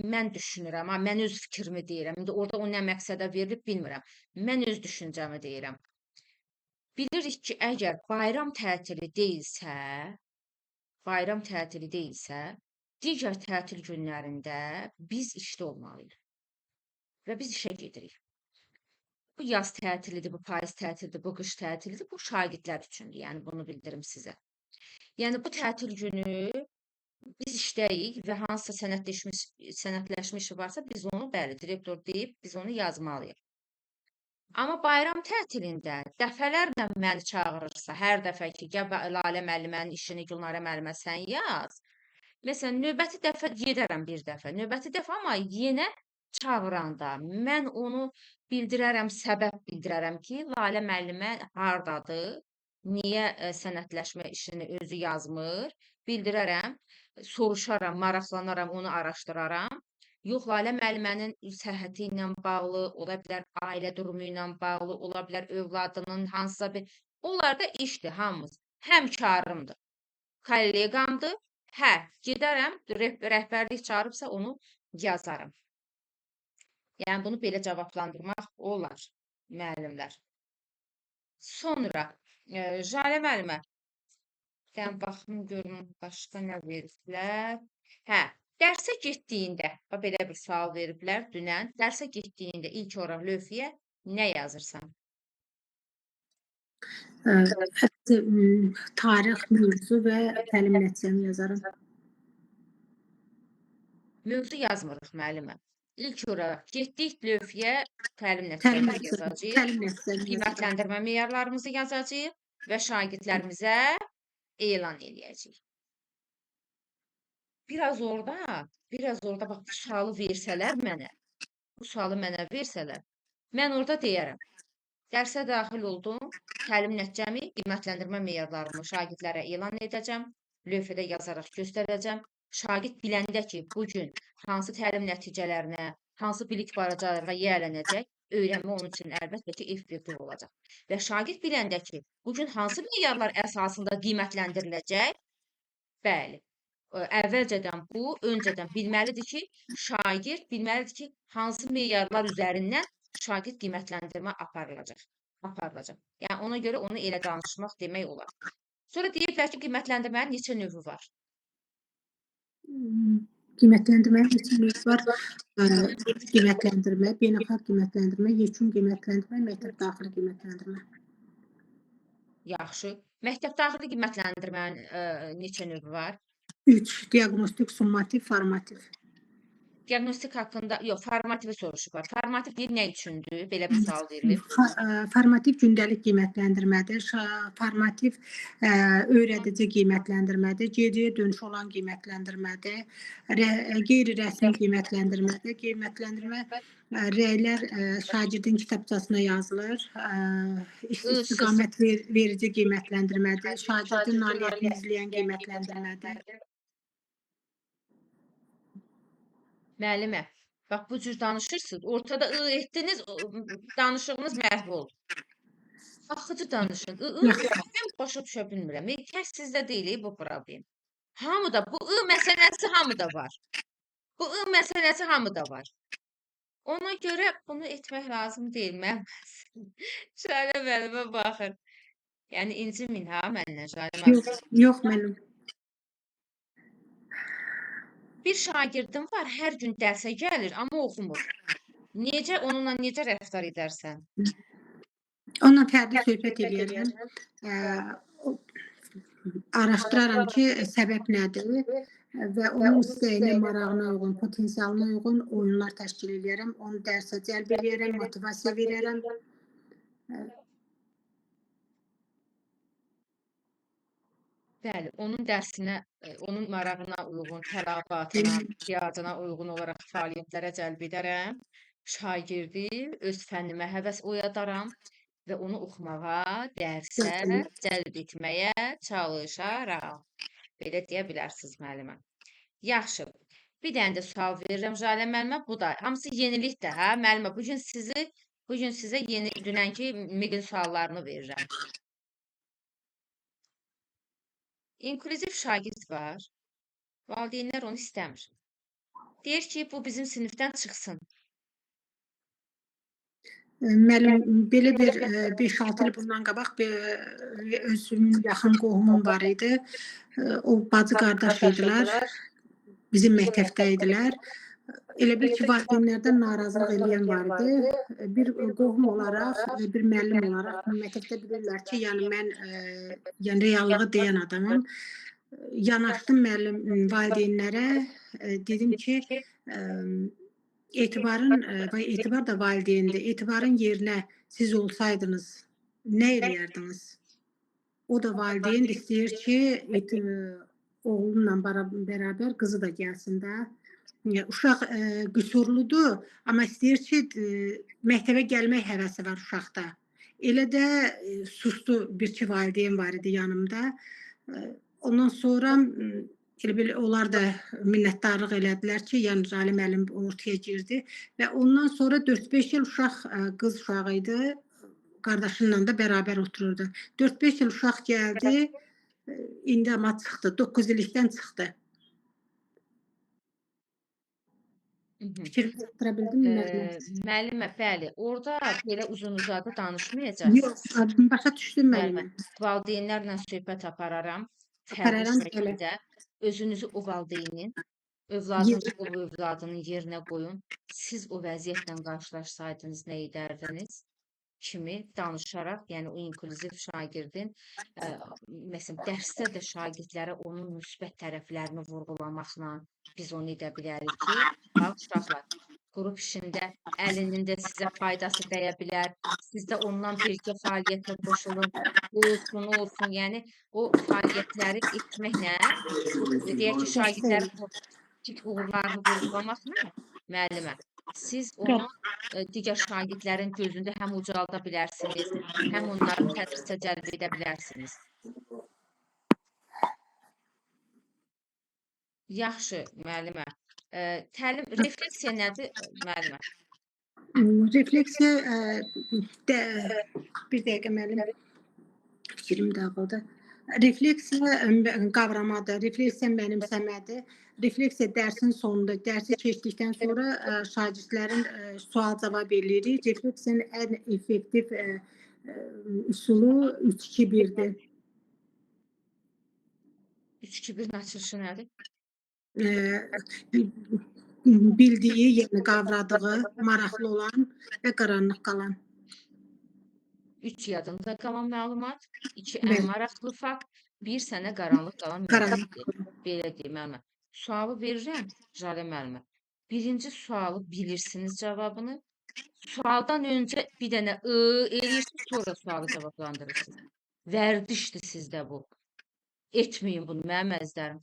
Speaker 2: mən düşünürəm, mən öz fikrimi deyirəm. İndi orada o nə məqsədə verilib bilmirəm. Mən öz düşüncəmi deyirəm. Bilirik ki, əgər bayram tətili deyilsə, digər tətil günlərində biz işdə olmalıyıq və biz işə gedirik. Bu yaz tətilidir, bu payız tətilidir, bu qış tətilidir, bu şagirdlər üçündür, yəni bunu bildirim sizə. Yəni bu tətil günü biz işdəyik və hansısa sənədləşmiş varsa biz onu, bəli, direktor deyib, biz onu yazmalıyıq. Amma bayram tətilində dəfələrlə məni çağırırsa, hər dəfə ki, gəl Lalə müəllimənin işini Gülnarə müəllimə sən yaz. Məsələn, növbəti dəfə gedərəm bir dəfə. Növbəti dəfə amma yenə çağıranda mən onu bildirərəm, səbəb bildirərəm ki, Lalə müəllimə hardadır, niyə sənədləşmə işini özü yazmır, bildirərəm, soruşaram, maraqlanaram, onu araşdıraram. Yox, Lalə müəllimənin səhhəti ilə bağlı, ola bilər ailə durumu ilə bağlı, ola bilər övladının hansısa bir... Onlar da işdir hamımız. Həmkarımdır, kolleqamdır. Hə, gedərəm, rəhbərlik çağırıbsa onu yazarım. Yəni, bunu belə cavablandırmaq olar, müəllimlər. Sonra, Jalə müəllimə, sən baxım görüm, başqa nə veriblər? Hə, dərsə getdiyində, belə bir sual veriblər dünən, dərsə getdiyində ilk olaraq lövhəyə nə yazırsan?
Speaker 5: Tarix, mövzu və təlim nəticəmi yazaram.
Speaker 2: Mövzu yazmırıq müəllimə. İlk olaraq getdik lövhəyə təlim
Speaker 5: Təlim
Speaker 2: nəticəmizi yazacağıq,
Speaker 5: nəticəmi yazaram.
Speaker 2: qiymətləndirmə meyarlarımızı yazacağıq və şagirdlərimizə elan eləyəcəyik. Biraz orada bax, bu sualı versələr, mən orada deyərəm. Dərsə daxil oldum, təlim nəticəmi, qiymətləndirmə meyarlarımı şagirdlərə elan edəcəm, lövhədə yazaraq göstərəcəm. Şagird biləndə ki, bugün hansı təlim nəticələrinə, hansı bilik baracaqlarına yiyələnəcək, öyrənmə onun üçün əlbəttə ki, effektiv olacaq. Və şagird biləndə ki, bugün hansı meyarlar əsasında qiymətləndiriləcək, bəli, öncədən bilməlidir ki, şagird bilməlidir ki, hansı meyarlar üzərindən şagird qiymətləndirmə aparılacaq. Yəni, ona görə onu elə danışmaq demək olar. Sonra deyirlər ki, qiymətləndirmənin neçə növü var?
Speaker 5: Qiymətləndirmənin neçə növü var? Qiymətləndirmə, beynəlxalq qiymətləndirmə, yekun qiymətləndirmə, məktəb daxili qiymətləndirmə.
Speaker 2: Yaxşı. Məktəb daxili qiymətləndirmənin neçə növü var?
Speaker 5: 3. Diaqnostik, summativ, formativ.
Speaker 2: Diaqnostik haqqında, yox, formativi soruşublar. Formativ deyil, nə üçündür? Belə bir sual verilib.
Speaker 5: Formativ gündəlik qiymətləndirmədir. Formativ öyrədici qiymətləndirmədir. Geriyə dönüş olan qiymətləndirmədir. Qeyri-rəsmi qiymətləndirmədir. Qiymətləndirmə rəylər şagirdin kitabçasına yazılır. İstiqamət verici qiymətləndirmədir. Şagirdin nailiyyətini izləyən qiymətləndirmədir.
Speaker 2: Müəllimə, bax bu cür danışırsınız, ortada etdiniz, danışığınız məhv oldu. Axıcı danışın. Mən başa düşə bilmirəm. Tək sizdə deyil bu problem. Hamıda, bu məsələsi hamıda var. Ona görə bunu etmək lazım deyil. Mən Şalə müəllimə baxır. Yəni, incimin ha məndən, Şalə müəllimə.
Speaker 5: Yox, mənim.
Speaker 2: Bir şagirdim var, hər gün dərsə gəlir, amma oxumur. Onunla necə rəftar edərsən?
Speaker 5: Onunla fərdi söhbət edərəm. Araşdıraram ki, səbəb nədir və onun istəyinə, marağına uyğun, potensialına uyğun oyunlar təşkil edərəm. Onu dərsə cəlb edərəm, motivasiya verərəm.
Speaker 2: Bəli, onun dərsinə, onun marağına uyğun, tələbatına, ihtiyacına uyğun olaraq fəaliyyətlərə cəlb edərəm. Şagirdi öz fənnimə həvəs oyadaram və onu oxumağa, dərsə cəlb etməyə çalışaram. Belə deyə bilərsiniz müəllimə. Yaxşı. Bir dənə də sual verirəm Jalə müəllimə. Bu da hamısı yenilikdir, hə? Müəllimə, bugün sizə dünənki MİQ-in suallarını verirəm. İnklüziv şagird var. Valideynlər onu istəmir. Deyir ki, bu bizim sinifdən çıxsın.
Speaker 5: Müəllim, belə bir 5-6 il bundan qabaq özümün yaxın qohumum var idi. O bacı qardaş idilər. Bizim məktəbdə idilər. Elə bil ki, valideynlərdən narazılıq eləyən var idi. Bir qohum olaraq, bir müəllim olaraq məktəbdə bilirlər ki, yəni mən reallığı deyən adamım. Yanaşdım müəllim valideynlərə, dedim ki, etibar da valideyndir. Etibarın yerinə siz olsaydınız nə eləyərdiniz? O da valideyn istəyir ki, oğlunla bərabər qızı da gəlsin də. Uşaq qüsurludur, amma istəyir ki, məktəbə gəlmək həvəsi var uşaqda. Elə də susdu, bir-iki valideyn var idi yanımda. Ondan sonra elə belə onlar da minnətdarlıq elədilər ki, yəni Jalə müəllim ortaya girdi və ondan sonra 4-5 il uşaq qız uşağı idi. Qardaşınla da bərabər otururdu. 4-5 il uşaq gəldi, indi amma çıxdı, 9 illikdən çıxdı. Fikir çatdıra bildimmi müəllimə?
Speaker 2: Müəllimə, bəli, orada belə uzun-uzadı danışmayacaqsınız.
Speaker 5: Yox, başa düşdüm müəllimə.
Speaker 2: Valideynlərlə söhbət apararam, fərqli
Speaker 5: Apararam,
Speaker 2: şəkildə. Özünüzü o valideynin, övladınızı o övladının yerinə qoyun. Siz o vəziyyətlə qarşılaşsaydınız, nə edərdiniz? Kimi danışaraq, yəni o inklüziv şagirdin, məsələn, dərsdə də şagirdlərə onun müsbət tərəflərini vurğulamaqla biz onu edə bilərik ki, bax, uşaqlar, qrup işində əlinin də sizə faydası dəyə bilər, siz də ondan birgə fəaliyyətə qoşulun, olsun, yəni o fəaliyyətləri etməklə, deyək ki, şagirdlərin uğurlarını vurğulamaqla, müəllimə, siz onu digər şagirdlərin gözündə həm ucalda bilərsiniz, həm onları tədrisə cəlb edə bilərsiniz. Yaxşı, müəllimə. Təlim, refleksiya nədir, müəllimə?
Speaker 5: Refleksiya, bir dəqiqə müəllim, fikrim dağıldı. Refleksiya qavramadır, refleksiya mənimsəmədir. Refleksiya dərsin sonunda, dərsi keçdikdən sonra şagirdlərin sual-cavab eləyirik. Refleksiyanın ən effektiv üsulu 3-2-1-dir.
Speaker 2: 3-2-1-in açılışı nədir?
Speaker 5: Bildiyi, yəni qavradığı, maraqlı olan və qaranlıq qalan.
Speaker 2: 3 yadında qalan məlumat, 2 ən maraqlı fakt, 1 sənə qaranlıq qalan məlumatdır. Belə deyim, müəllimə. Sualı verirəm, Jalə müəllimə. Birinci sualı bilirsiniz cavabını. Sualdan öncə bir dənə eləyirsiniz, sonra sualı cavablandırırsınız. Vərdişdir sizdə bu. Etməyin bunu, mənim əzizlərim.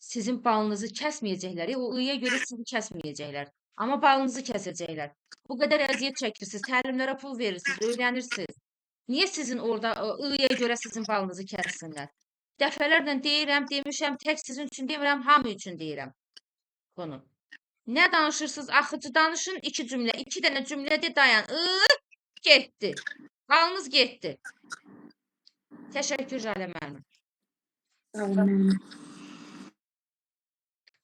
Speaker 2: Sizin balınızı kəsməyəcəklər, o ıya görə sizi kəsməyəcəklər. Amma balınızı kəsəcəklər. Bu qədər əziyyət çəkirsiniz, təlimlərə pul verirsiniz, öyrənirsiniz. Niyə sizin orada ıya görə sizin balınızı kəssinlər? Dəfələrlə deyirəm, demişəm, tək sizin üçün demirəm, hamı üçün deyirəm bunu. Nə danışırsınız? Axıcı danışın, 2 cümlə, 2 dənə cümlə de, dayan. Getdi. Balınız getdi. Təşəkkür, Jalə müəllimə.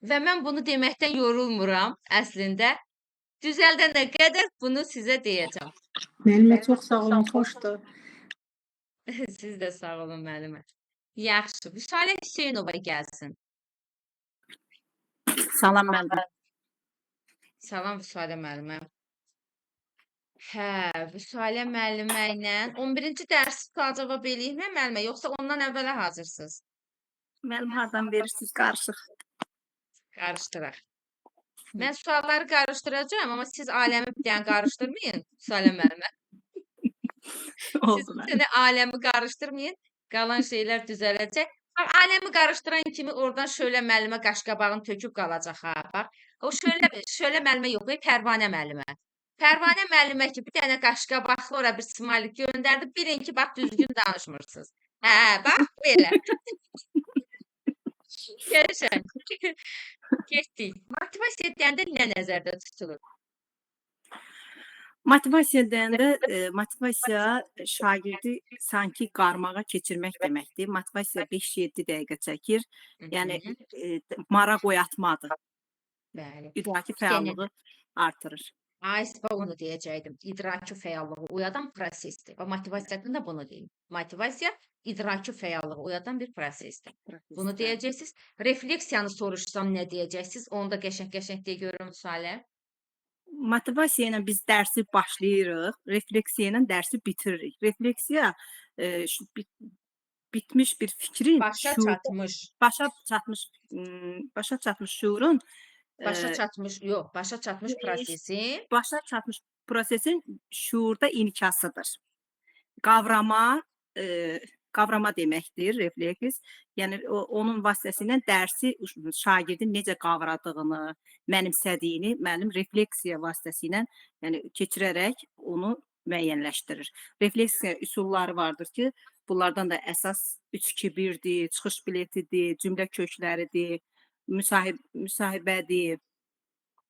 Speaker 2: Və mən bunu deməkdən yorulmuram əslində. Düzəldənə qədər bunu sizə deyəcəm.
Speaker 5: Müəllimə, çox sağ olun, xoşdur.
Speaker 2: Siz də sağ olun, müəllimə. Yaxşı, Vüsalə Hüseynova gəlsin.
Speaker 3: Salam müəllimə.
Speaker 2: Salam Vüsalə müəllimə. Hə, Vüsalə müəllimə ilə 11-ci dərsi sual-cavab eləyirmə müəllimə, yoxsa ondan əvvələ hazırsınız?
Speaker 3: Müəllim hardan verirsiniz qarışıq?
Speaker 2: Qarışdıraq. Mən sualları qarışdıracağam, amma siz aləmi bir dənə qarışdırmayın, Vüsalə müəllimə. Siz bir dənə aləmi qarışdırmayın, qalan şeylər düzələcək. Bax, aləmi qarışdıran kimi oradan Şölə müəllimə qaşqabağını töküb qalacaq, ha, bax. O Şölə müəllimə yox, Pərvanə müəllimə. Pərvanə müəllimə ki, bir dənə qaşqabaqlı ora bir smaylik göndərdi, bilin ki, bax, düzgün danışmırsınız. Hə, bax, belə. Görüşən. Getdik. Motivasiya deyəndə nə nəzərdə tutulur?
Speaker 3: Motivasiya deyəndə motivasiya şagirdi sanki qarmağa keçirmək deməkdir. Motivasiya 5-7 dəqiqə çəkir. Yəni maraq oyatmadır.
Speaker 2: Bəli.
Speaker 3: İdraki fəallığı artırır.
Speaker 2: Onu deyəcəkdim. İdraki fəallığı oyadan prosesdir. Və motivasiyadan da bunu deyim. Motivasiya idraki fəallığı oyadan bir prosesdir. Bunu deyəcəksiniz. Refleksiyanı soruşsam nə deyəcəksiniz? Onu da qəşəng-qəşəng deyə görürüm sualə.
Speaker 3: Motivasiya ilə biz dərsi başlayırıq, refleksiya ilə dərsi bitiririk. Refleksiya bitmiş bir fikrin
Speaker 2: başa çatmış şuurun
Speaker 3: başa çatmış prosesin
Speaker 6: prosesin şuurda inkasıdır. Qavrama, qavrama deməkdir, refleks. Yəni onun vasitəsilə dərsi şagirdin necə qavradığını, mənimsədiyini müəllim refleksiya vasitəsilə, yəni keçirərək onu müəyyənləşdirir. Refleksiya üsulları vardır ki, bunlardan da əsas 3-2-1-dir, çıxış biletidir, cümlə kökləridir, müsahibədir.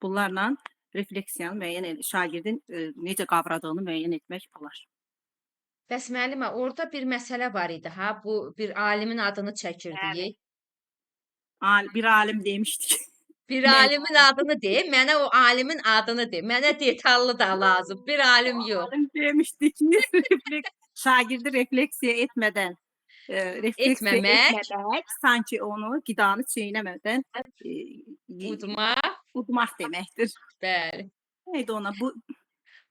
Speaker 6: Bunlarla refleksiyanı şagirdin necə qavradığını müəyyən etmək olar.
Speaker 2: Bəs müəllimə, orada bir məsələ var idi ha, bu bir alimin adını çəkirdik.
Speaker 6: Bir alim demişdik.
Speaker 2: Bir
Speaker 6: Mən-
Speaker 2: alimin adını de, mənə o alimin adını de. Mənə detallı da lazım. Bir alim yox.
Speaker 6: Alim demişdik. Şagirdi refleksiya etmədən,
Speaker 2: Etməmək.
Speaker 6: sanki onu qidanı çeynəmədən udmaq deməkdir.
Speaker 2: Bəli.
Speaker 6: Neydi ona? Bu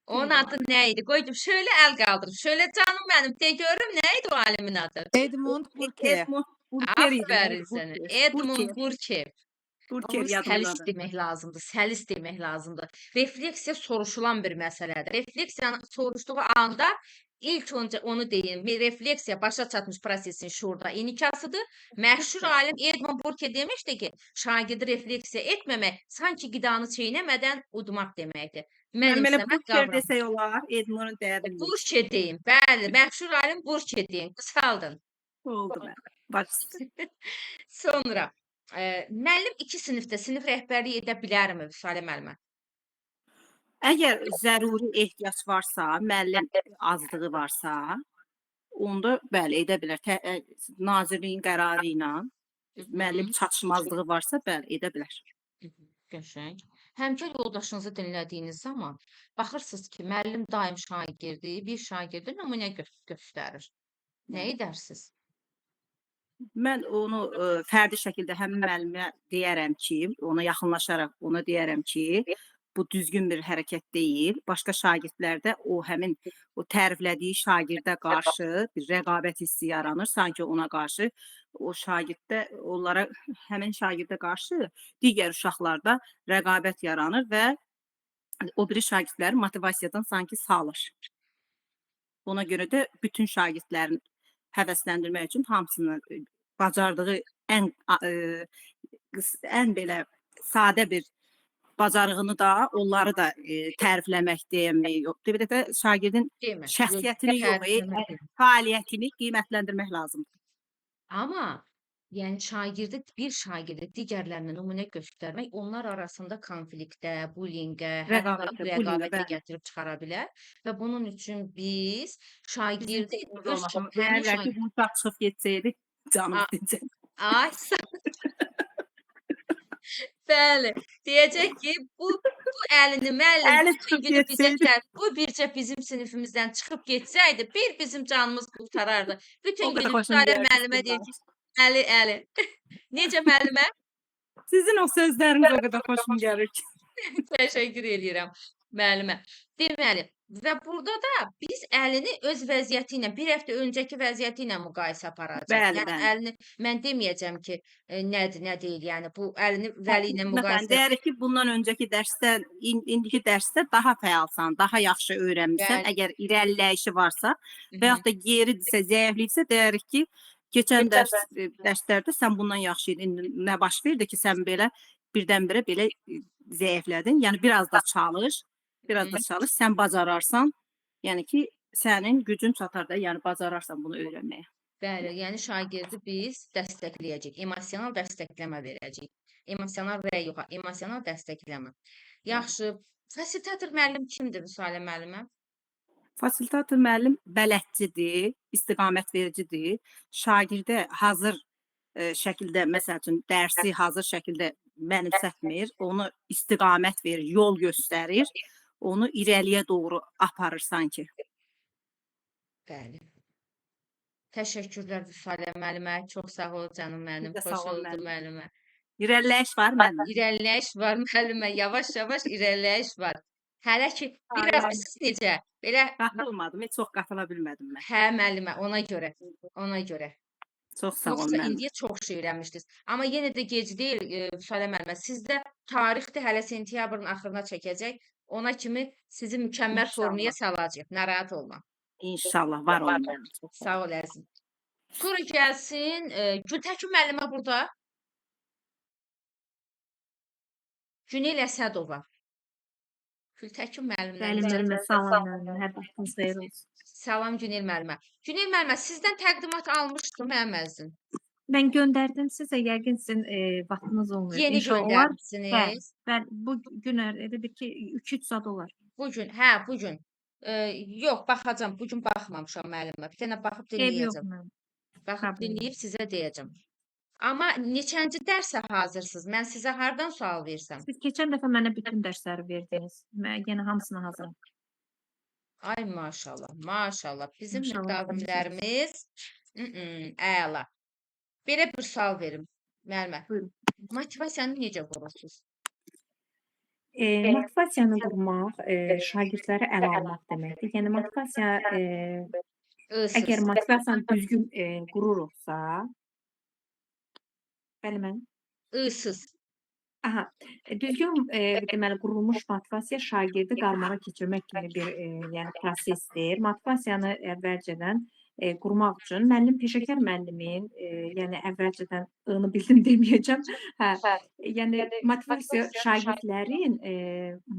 Speaker 2: Onun adı nə idi? Qoydum, şöyle əl qaldırıb. Şöyle canım mənim, de görüm nə idi o alimin adı?
Speaker 5: Edmund Burke.
Speaker 6: Edmund Burke idi.
Speaker 2: Aferin sənə. Edmund Burke.
Speaker 6: Burke
Speaker 2: Onu səlis
Speaker 6: yadımdadır.
Speaker 2: demək lazımdır, səlis demək lazımdır. Refleksiya soruşulan bir məsələdir. Refleksiyanı soruşduğu anda ilk öncə onu deyim, bir refleksiya başa çatmış prosesin şuurda inikasıdır. Məşhur alim Edmund Burke demişdi ki, şagirdi refleksiya etməmək, sanki qidanı çeynəmədən udmaq deməkdir.
Speaker 6: Mən belə
Speaker 2: Mənimsəmək
Speaker 6: Burke
Speaker 2: qavram.
Speaker 6: desək olar, Edmund'un dəyərli
Speaker 2: Burke deyim, bəli, məşhur alim Burke deyim, qısaldın.
Speaker 6: oldu mən. Bax,
Speaker 2: Sonra, müəllim 2 sinifdə sinif rəhbərliyi edə bilərmi Vüsalə müəllimə?
Speaker 6: əgər zəruri ehtiyac varsa, müəllim azlığı varsa, onda bəli edə bilər. Nazirliyin qərarı ilə müəllim çatışmazlığı varsa, bəli edə bilər.
Speaker 2: Qəşəng. Həmkar yoldaşınızı dinlədiyiniz zaman baxırsınız ki, müəllim daim şagirdi, bir şagirdi nümunə göstərir. Nə edərsiniz?
Speaker 6: Mən onu fərdi şəkildə həmin müəllimə deyərəm ki, ona yaxınlaşaraq ona deyərəm ki, bu düzgün bir hərəkət deyil. Başqa şagirdlərdə o həmin o təriflədiyi şagirdə qarşı bir rəqabət hissi yaranır. Sanki ona qarşı o şagirddə onlara həmin şagirdə qarşı digər uşaqlarda rəqabət yaranır və o biri şagirdləri motivasiyadan sanki salır. Ona görə də bütün şagirdlərin həvəsləndirmək üçün hamısını bacardığı ən belə sadə bir bacarığını da, onları da tərifləmək demək yox. Bir də şagirdin
Speaker 2: Demə.
Speaker 6: şəxsiyyətini yox, fəaliyyətini qiymətləndirmək lazımdır.
Speaker 2: Amma yəni şagirdi, bir şagirdi digərlərinə nümunə göstərmək onlar arasında konfliktə, bullyingə,
Speaker 6: Rəqabətə, bullyingə,
Speaker 2: rəqabətə
Speaker 6: bəli.
Speaker 2: gətirib çıxara bilər və bunun üçün biz şagirdi öz
Speaker 6: Deyərlər ki, bu uşaq çıxıb getsəydi, canım dincək.
Speaker 2: Ay, bəli. Deyəcək ki, bu əlini müəllim
Speaker 6: Əli
Speaker 2: bütün
Speaker 6: çıxıb
Speaker 2: günü bizə
Speaker 6: getsəydi.
Speaker 2: bu bircə bizim sinifimizdən çıxıb getsəydi, bir bizim canımız qurtarardı. Bütün
Speaker 6: O qədər
Speaker 2: günü
Speaker 6: xoşum
Speaker 2: Vüsalə
Speaker 6: gəldi
Speaker 2: müəllimə deyir
Speaker 6: sizdən.
Speaker 2: ki, Əli. Necə müəllimə?
Speaker 6: Sizin o sözləriniz o qədər xoşum gəlir ki.
Speaker 2: Təşəkkür edirəm müəllimə. Deməli, və burada da biz əlini öz vəziyyəti ilə, bir həftə öncəki vəziyyəti ilə müqayisə aparacağıq.
Speaker 6: Bəli,
Speaker 2: Yəni
Speaker 6: bəli.
Speaker 2: əlini mən deməyəcəm ki, nədir, nə deyil. Yəni bu əlini Vəli ilə
Speaker 6: Məsələn,
Speaker 2: müqayisə.
Speaker 6: deyərik ki, bundan öncəki dərsdə, indiki dərsdə daha fəalsan, daha yaxşı öyrənmisən.
Speaker 2: Bəli.
Speaker 6: Əgər irəliləyişi varsa və
Speaker 2: Mhm.
Speaker 6: yaxud da geridirsə, zəifliksə, deyərik ki, keçən dərslərdə sən bundan yaxşı idin. İndi nə baş verdi ki, sən belə birdən-birə belə zəiflədin. Yəni biraz da çalış, sən bacararsan. Yəni ki, sənin gücün çatar da, yəni bacararsan bunu öyrənməyə.
Speaker 2: Bəli, yəni şagirdi biz dəstəkləyəcəyik, emosional dəstəkləmə verəcəyik. Emosional rəy yox, emosional dəstəkləmə. Yaxşı, fasilitator müəllim kimdir Vüsalə müəllimə?
Speaker 6: Fasilitator müəllim bələdçidir, istiqamət vericidir. Şagirdə hazır şəkildə, məsəl üçün dərsi hazır şəkildə mənimsətmir, onu istiqamət verir, yol göstərir, onu irəliyə doğru aparır sanki.
Speaker 2: Bəli. Təşəkkürlər Vüsalə müəllimə. Çox sağ ol canım mənim.
Speaker 6: Siz də sağ
Speaker 2: Xoş
Speaker 6: olun
Speaker 2: oldu
Speaker 6: müəllim.
Speaker 2: müəllimə.
Speaker 6: İrəliləyiş var müəllim.
Speaker 2: İrəliləyiş var müəllimə. Yavaş-yavaş irəliləyiş var. Hələ ki biraz
Speaker 6: Aynen.
Speaker 2: siz necə? Belə
Speaker 6: Qatılmadım, heç çox qatıla bilmədim mən.
Speaker 2: hə müəllimə, ona görə.
Speaker 6: Çox sağ olun
Speaker 2: Yoxsa
Speaker 6: müəllim.
Speaker 2: indiyə çox şey öyrənmişdiniz. Amma yenə də gec deyil Vüsalə müəllimə. Sizdə tarixdə hələ sentyabrın axırına çəkəcək. ona kimi sizi mükəmməl formaya
Speaker 6: İnşallah.
Speaker 2: salacaq. Narahat olma.
Speaker 6: İnşallah var olun mənim. Çox sağ
Speaker 2: Sağ ol əzizim. Sonra gəlsin Gültəkin müəllimə burada. Günel Əsədova. Gültəkin müəllimlə
Speaker 7: Bəli,
Speaker 2: necə?
Speaker 7: müəllimə, salam müəllimə. Hər vaxtınız xeyir olsun.
Speaker 2: Salam Günel müəllimə. Günel müəllimə, sizdən təqdimat almışdım mənim əzizim.
Speaker 7: Mən göndərdim sizə, yəqin sizin vaxtınız olmuyor.
Speaker 2: Yeni
Speaker 7: İnşallah olar. Bəli,
Speaker 2: göndərmisiniz.
Speaker 7: bəli, bu gün elə bir ki 2-3 saat olar.
Speaker 2: Bugün, bugün. Yox, baxacam. Bugün baxmamışam müəllimə. Bir dənə baxıb
Speaker 7: Ev yox
Speaker 2: dinləyəcəm.
Speaker 7: mənim.
Speaker 2: Baxıb
Speaker 7: Problem
Speaker 2: dinləyib sizə deyəcəm. Amma neçənci dərsə hazırsınız? Mən sizə hardan sual versəm?
Speaker 7: Siz keçən dəfə mənə bütün dərsləri verdiniz. Mən yenə hamısına hazıram.
Speaker 2: Ay maşallah, maşallah. Bizim
Speaker 7: İnşallah
Speaker 2: müqavimlərimiz əla. Belə bir sual verim müəllimə.
Speaker 7: Buyurun.
Speaker 2: Motivasiyanı necə qurursunuz?
Speaker 7: Motivasiyanı qurmaq, şagirdləri ələ almaq deməkdir. Yəni motivasiya əgər
Speaker 2: Ilsız.
Speaker 7: motivasiyanı düzgün qururuqsa, bəli mən
Speaker 2: Ilsız.
Speaker 7: Aha, düzgün deməli qurulmuş motivasiya şagirdi qarmağa keçirmək kimi bir yəni prosesdir. Motivasiyanı əvvəlcədən qurmaq üçün müəllim peşəkar müəllimin yəni əvvəlcədən ını bildim deməyəcəm. Hə, yəni motivasiya şagirdlərin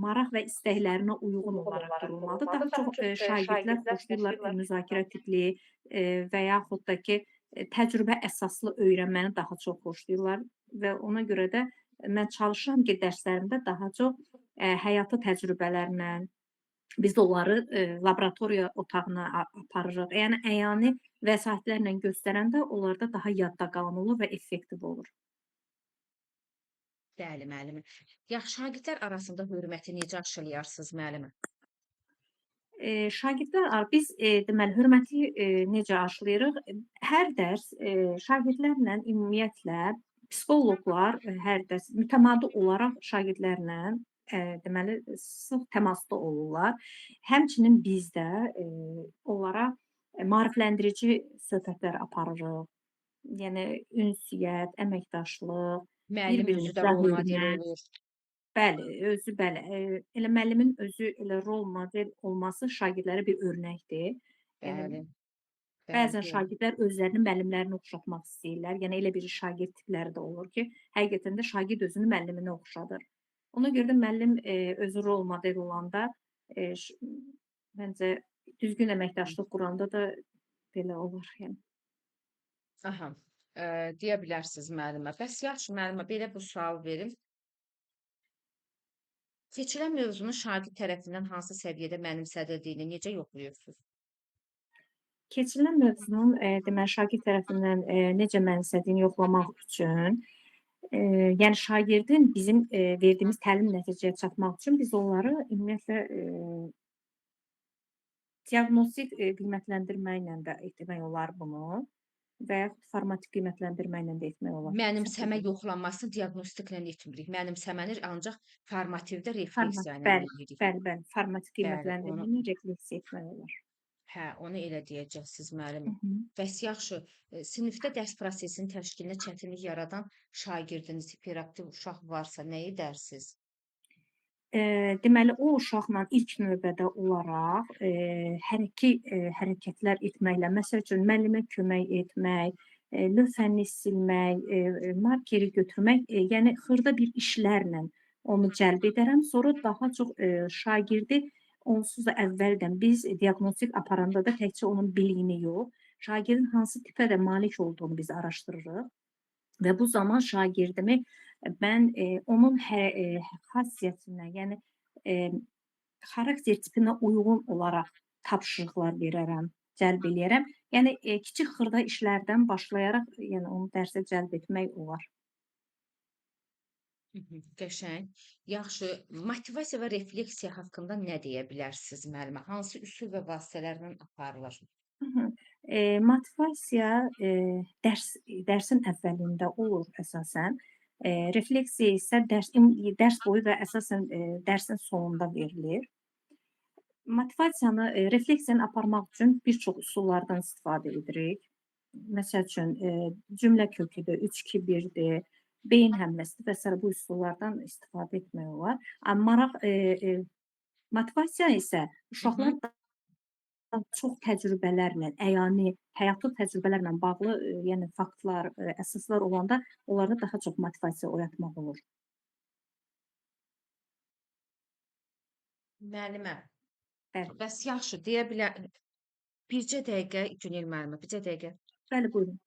Speaker 7: maraq və istəklərinə uyğun olaraq qurulmalıdır. Daha çox şagirdlər xoşlayırlar müzakirə tipli və yaxud da ki təcrübə əsaslı öyrənməni daha çox xoşlayırlar və ona görə də mən çalışıram ki, dərslərimdə daha çox həyatı təcrübələrlə biz onları laboratoriya otağına aparırıq. Yəni əyani vəsaitlərlə göstərəndə onlarda daha yadda qalan olur və effektiv olur.
Speaker 2: Bəli, müəllimə. Yaxşı, şagirdlər arasında hörməti necə aşılayarsınız, müəllimə?
Speaker 7: Şagirdlər biz deməli hörməti necə aşılayırıq? Hər dərs şagirdlərlə ümumiyyətlə psixoloqlar hər dərs mütəmadi olaraq şagirdlərlə deməli sıx təmasda olurlar. Həmçinin biz də onlara maarifləndirici söhbətlər aparırıq. Yəni ünsiyyət, əməkdaşlıq,
Speaker 2: Müəllim özü də rol model olur.
Speaker 7: Bəli, özü bəli. Elə müəllimin özü elə rol model olması şagirdlərə bir örnəkdir.
Speaker 2: Bəli.
Speaker 7: Bəzən şagirdlər özlərini müəllimlərinə oxşatmaq istəyirlər. Yəni elə bir şagird tipləri də olur ki, həqiqətən də şagird özünü müəlliminə oxşadır. Ona görə də müəllim özü rol model olanda məncə düzgün əməkdaşlıq quranda da belə olur. Yəni.
Speaker 2: Aha, deyə bilərsiniz müəllimə. Bəs yaxşı müəllimə, belə bir sual verim. Seçilən mövzunun şagird tərəfindən hansı səviyyədə mənimsədildiyini necə yoxlayırsınız?
Speaker 7: Keçirilən mövzunun deməli şagird tərəfindən necə mənimsədiyini yoxlamaq üçün yəni şagirdin bizim verdiyimiz təlim nəticəyə çatmaq üçün biz onları ümumiyyətlə diaqnostik qiymətləndirmə ilə də etmək olar bunu və yaxud formativ qiymətləndirmə ilə də etmək olar.
Speaker 2: Mənimsəmə yoxlanmasını diaqnostiklə etmirik. Mənimsəməni ancaq formativdə refleksiya ilə edirik.
Speaker 7: Bəli, formativ qiymətləndirməni refleksiya etmək olar.
Speaker 2: Hə, onu elə deyəcəksiniz müəllimə. Bəs yaxşı, sinifdə dərs prosesinin təşkilinə çətinlik yaradan şagirdiniz, hiperaktiv uşaq varsa nə edərsiniz?
Speaker 7: Deməli, o uşaqla ilk növbədə olaraq hərəkətlər etməklə, məsəl üçün müəllimə kömək etmək, lövhəni silmək, markeri götürmək, yəni xırda bir işlərlə onu cəlb edərəm. Sonra daha çox şagirdi onsuz da əvvəldən biz diaqnostik aparanda da təkcə onun biliyini yox, şagirdin hansı tipə də malik olduğunu biz araşdırırıq. Və bu zaman şagirdimi mən onun xasiyyətinə, yəni xarakter tipinə uyğun olaraq tapşırıqlar verərəm, cəlb eləyərəm. Yəni kiçik xırda işlərdən başlayaraq, yəni onu dərsə cəlb etmək olar.
Speaker 2: Qəşəng. Yaxşı, motivasiya və refleksiya haqqında nə deyə bilərsiniz müəllimə? Hansı üsul və vasitələrlə aparılır?
Speaker 7: Motivasiya dərsin əvvəlində olur əsasən. Refleksiya isə dərs boyu və əsasən dərsin sonunda verilir. Motivasiyanı, refleksiyanı aparmaq üçün bir çox üsullardan istifadə edirik. Məsəl üçün cümlə köküdür, 3-2-1-dir, beyin həmləsidir və s. bu üsullardan istifadə etmək olar. Maraq Motivasiya isə uşaqlar çox təcrübələrlə, əyani, həyatı təcrübələrlə bağlı, yəni faktlar, əsaslar olanda onlarda daha çox motivasiya oyatmaq olur.
Speaker 2: Müəllimə,
Speaker 7: Bəli,
Speaker 2: bəs yaxşı deyə bilər. Bircə dəqiqə Günel müəllimə, bircə dəqiqə.
Speaker 7: bəli, buyurun.